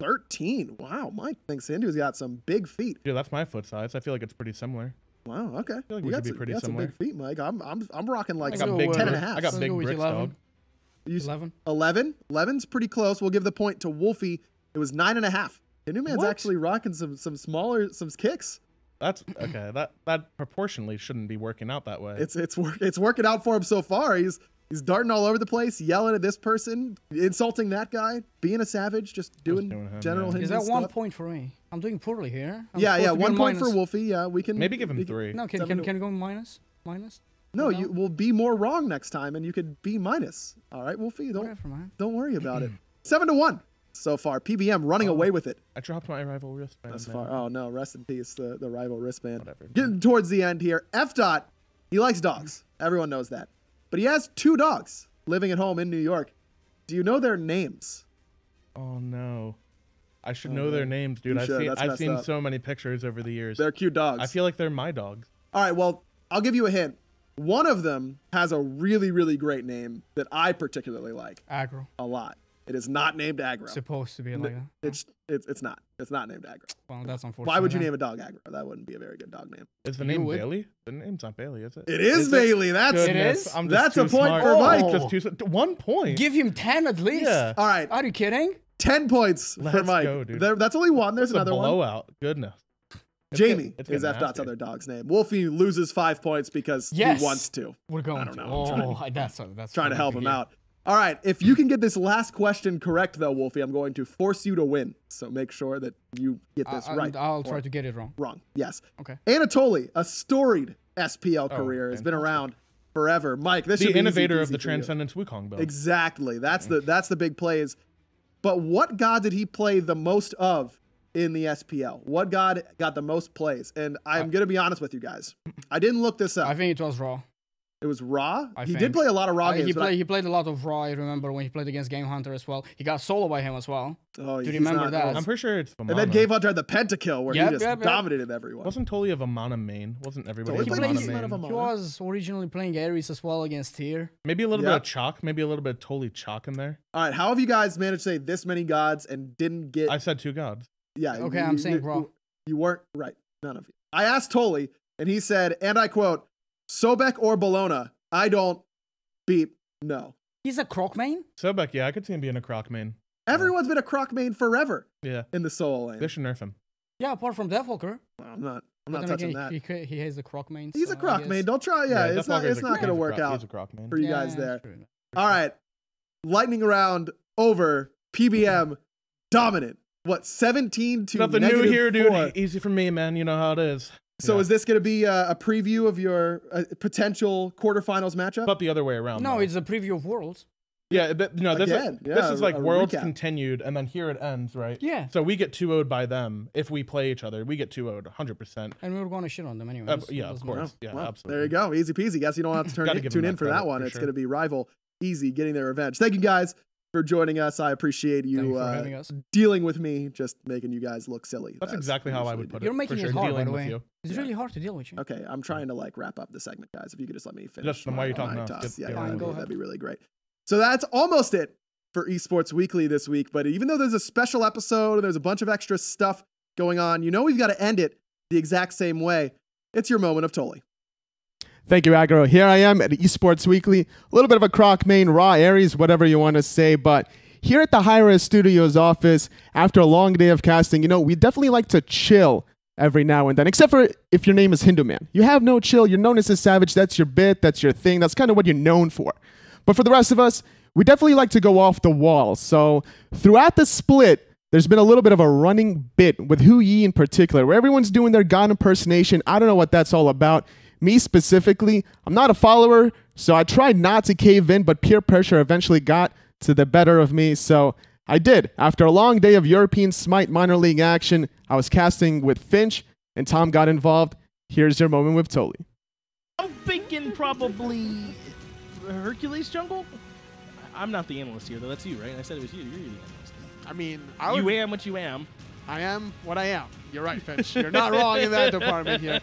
B: 13. Wow, Mike thinks Hindu's got some big feet.
I: Dude, that's my foot size. I feel like it's pretty similar.
B: Wow, okay.
I: I feel like
B: You
I: we
B: got
I: should be
B: some-
I: pretty
B: you got some
I: similar.
B: big feet, Mike. I'm rocking like
I: I got
N: So,
I: big
B: 10 and a
I: bricks.
B: half.
I: I got
N: Let's
I: big
N: go with
I: bricks,
N: 11.
I: dog.
N: 11.
B: 11. 11's pretty close. We'll give the point to Wolfie. It was 9.5. Hindu Man's
I: What?
B: actually rocking some smaller kicks.
I: That's okay. That proportionally shouldn't be working out that way.
B: It's working out for him so far. He's darting all over the place, yelling at this person, insulting that guy, being a savage, just doing
I: him,
B: general
I: yeah.
B: Hindu
N: Is that
B: stuff.
N: 1 point for me? I'm doing poorly here. I'm
B: Yeah,
N: supposed to be
B: 1
N: on
B: point for
N: minus.
B: Wolfie. Yeah, we can
I: Maybe give him 3.
N: No, can go minus? Minus?
B: No,
N: No?
B: you will be more wrong next time, and you could be minus. All right, Wolfie,
N: Whatever, man.
B: don't worry about it. 7-1 so far. PBM running away with it.
I: I dropped my rival wristband.
B: That's
I: man.
B: far. Oh no, rest in peace, the rival wristband.
I: Whatever.
B: Getting towards the end here. F dot, he likes dogs. Everyone knows that. But he has 2 dogs living at home in New York. Do you know their names?
I: Oh no. I should know their names, dude.
B: You
I: I've
B: should.
I: seen
B: That's
I: I've
B: messed
I: seen
B: up.
I: so many pictures over the years.
B: They're cute dogs.
I: I feel like they're my dogs.
B: All right, well, I'll give you a hint. One of them has a really, really great name that I particularly like
N: Aggro.
B: a lot. It is not named Aggro.
N: Supposed to be like that.
B: It's not. It's not named Aggro.
N: Well, that's unfortunate.
B: Why would you
N: then.
B: name a dog Aggro? That wouldn't be a very good dog name.
I: Is the
N: You
I: name
N: would.
I: Bailey? The name's not Bailey, is it?
B: It is Bailey. That's
I: Goodness,
N: is?
I: I'm just
B: That's
I: too
B: a point
I: smart.
B: for Mike.
I: Just too, 1 point.
N: Give him 10 at least.
I: Yeah.
B: all right.
N: Are you kidding?
B: 10 points for
I: Let's
B: Mike.
I: go, dude.
B: That's only one. There's
I: It's a
B: another one.
I: blowout. Goodness. It's
B: Jamie
I: getting- it's
B: is
I: getting
B: F Dot's
I: nasty.
B: other dog's name. Wolfie loses 5 points because
N: Yes.
B: he wants to.
N: We're going
B: I don't
N: to.
B: know. I'm
N: Oh, that's
B: Trying to help him
N: yeah.
B: out. All right. If you can get this last question correct, though, Wolfie, I'm going to force you to win. So make sure that you get this right.
N: I'll
B: or
N: try to get it wrong.
B: Wrong. Yes.
N: Okay.
B: Anatoly, a storied SPL career, has been
I: fantastic.
B: around forever. Mike, this should
I: The
B: be
I: innovator
B: easy
I: of the
B: peasy for you.
I: Transcendence Wukong build.
B: Exactly. That's the big plays. But what god did he play the most of in the SPL? What god got the most plays? And I'm going to be honest with you guys. I didn't look this up.
N: I think it was Raw.
B: It was Raw?
N: I
B: He
N: think.
B: did play a lot of Raw games.
N: He
B: but
N: played. He played a lot of Raw. I remember when he played against Game Hunter as well. He got solo by him as well.
B: Oh,
N: Do you
B: he's
N: remember
B: not-
N: that?
I: I'm pretty sure it's
B: And then
I: Vamana.
B: Game Hunter had the pentakill where
N: Yep,
B: he just
N: yep, yep.
B: dominated everyone.
I: Wasn't Totally a Vamana main? Wasn't everybody
B: Totally
I: a
B: played
I: Vamana
B: decent amount
I: main?
B: of
N: He was originally playing Ares as well against Tyr.
I: Maybe a little
B: Yeah.
I: bit of chalk. Maybe a little bit of Totally chalk in there.
B: All right, how have you guys managed to say this many gods and didn't get...
I: I said 2 gods.
B: Yeah.
N: Okay, I'm saying Raw.
B: You weren't right. None of you. I asked Tolly, and he said, and I quote, Sobek or Bologna, I don't beep no.
N: He's a Croc main?
I: Sobek, yeah, I could see him being a croc main.
B: Everyone's been a croc main forever
I: Yeah.
B: in the solo lane.
I: They should nerf him.
N: Yeah, apart from Deathwalker.
B: I'm not
N: But then
B: touching
N: again,
B: that.
N: He has the Croc main.
B: He's
N: so
B: a
N: I
B: croc
N: guess-
B: main. Don't try. Yeah, it's not
I: Deathwalker's a
B: going to
I: croc-
B: work
I: he's a
B: out
I: croc main.
B: for you
N: Yeah,
B: guys there.
N: true.
B: All right. Lightning round over. PBM dominant. What, 17 to
I: Nothing new
B: negative
I: here, dude.
B: 4.
I: Easy for me, man. You know how it is.
B: So
I: Yeah.
B: is this going to be a preview of your potential quarterfinals matchup?
I: But the other way around.
N: No,
I: though.
N: it's a preview of Worlds.
I: Yeah, no, this
B: Again,
I: is, this is like
B: a
I: Worlds
B: recap.
I: continued, and then here it ends, right?
N: Yeah.
I: So we get 2-0'd by them. If we play each other, we get 2-0'd 100%.
N: And we were going to shit on them anyway.
I: Yeah, of course. Yeah,
B: Well,
I: absolutely.
B: there you go. Easy peasy. Guess you don't have to
I: Gotta give
B: tune
I: him
B: in
I: that
B: for that
I: credit,
B: one.
I: for
B: It's
I: sure.
B: going to be Rival Easy getting their revenge. Thank you guys for joining us. I appreciate
N: Thank you
B: you
N: for having us.
B: dealing with me, just making you guys look silly.
I: That's exactly how I would put it.
N: You're making
I: for
N: it
I: sure,
N: hard, by
I: dealing
N: the
I: with
N: way.
I: you.
N: It's really hard to deal with you.
B: Okay, I'm trying to like wrap up the segment, guys. If you could just let me finish.
I: Just then why are you talking
B: my
I: now?
B: toss.
I: Get
B: Yeah,
I: on with it.
B: that'd be really great. So that's almost it for Esports Weekly this week. But even though there's a special episode and there's a bunch of extra stuff going on, you know we've got to end it the exact same way. It's your moment of Tolly.
O: Thank you, Aggro. Here I am at Esports Weekly. A little bit of a croc main, raw Aries, whatever you want to say. But here at the Hi-Res Studios office, after a long day of casting, we definitely like to chill every now and then, except for if your name is Hindu Man. You have no chill. You're known as a savage. That's your bit. That's your thing. That's kind of what you're known for. But for the rest of us, we definitely like to go off the wall. So throughout the split, there's been a little bit of a running bit with Hu Yi in particular, where everyone's doing their God impersonation. I don't know what that's all about. Me specifically, I'm not a follower, so I tried not to cave in, but peer pressure eventually got to the better of me. So I did. After a long day of European Smite minor league action, I was casting with Finch, and Tom got involved. Here's your moment with Toli.
I: I'm thinking probably Hercules jungle? I'm not the analyst here, though. That's you, right? I said it was you. You're the analyst.
J: I mean,
I: you am what you am.
J: I am what I am. You're right, Finch. You're not wrong in that department here.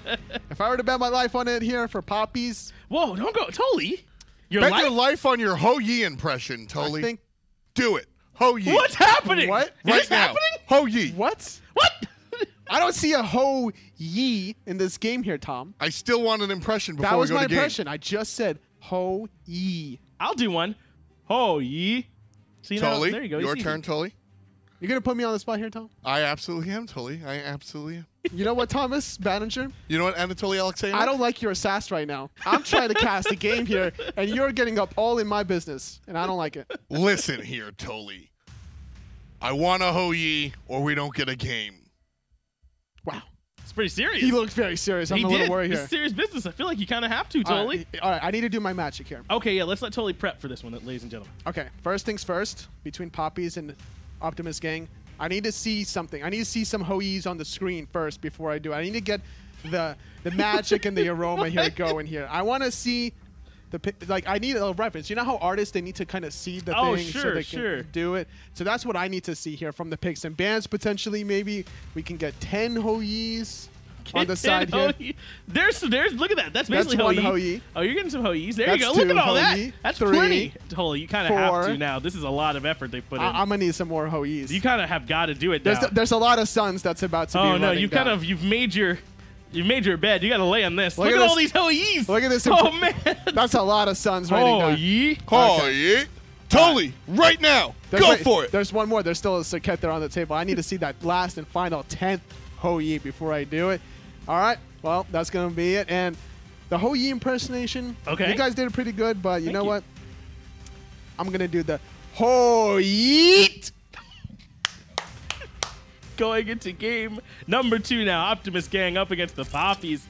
J: If I were to bet my life on it here for poppies.
I: Whoa, don't go. Toli.
P: Bet your life on your Ho Yi impression, Toli. Do it. Ho Yi.
I: What's happening?
J: What?
P: Right now.
I: Happening?
P: Ho Yi.
J: What?
I: What?
J: I don't see a Ho Yi in this game here, Tom.
P: I still want an impression before
J: that was
P: we go
J: my
P: to game.
J: impression. I just said Ho Yi.
I: I'll do one. Ho Yi. See,
P: Toli,
I: there you go.
P: your turn, Toli.
J: You're going to put me on the spot here, Tom?
P: I absolutely am, Toli. I absolutely am.
J: You know what, Thomas Banninger?
P: You know what, Anatoly Alexeyev?
J: I don't like your sass right now. I'm trying to cast a game here, and you're getting up all in my business, and I don't like it.
P: Listen here, Toli. I want a Ho Yi, or we don't get a game.
J: Wow.
I: It's pretty serious.
J: He looked very serious. I'm a little worried here.
I: It's serious business. I feel like you kind of have to, Toli.
J: All right, I need to do my magic here.
I: Okay, yeah, let's let Toli prep for this one, ladies and gentlemen.
J: Okay, first things first, between Poppies and Optimus Gang, I need to see something. I need to see some Ho Yis on the screen first before I do it. I need to get the magic and the aroma here going here. I want to see I need a reference. You know how artists, they need to kind of see the thing so they can do it. So that's what I need to see here from the picks and bans. Potentially, maybe we can get 10 Ho Yis on the side here.
I: There's look at that. That's basically
J: one Ho Yi.
I: Oh, you're getting some Ho Yis. There
J: That's
I: you go. Look at all that.
J: Ho-Yi.
I: That's
J: 3,
I: plenty. Toli, you kind of have
J: 4.
I: to now. This is a lot of effort they put in.
J: I'm gonna need some more Ho Yis.
I: You kind of have got to do it now.
J: There's a lot of suns that's about to be.
I: Oh no, you've made your bed. You got to lay on this. Look at all these Ho Yis.
J: Look at this.
I: Oh man,
J: that's a lot of suns right now.
I: Ho Yi.
P: Ho Yi. Toli, right now. Go for it.
J: There's one more. There's still a Saket there on the table. I need to see that last and final 10th Ho Yi before I do it. All right. Well, that's going to be it. And the Ho Yi impersonation, you guys did it pretty good, but you know what? I'm going to do the Ho Yeet.
I: Going into game number 2 now. Optimus Gang up against the Poppies.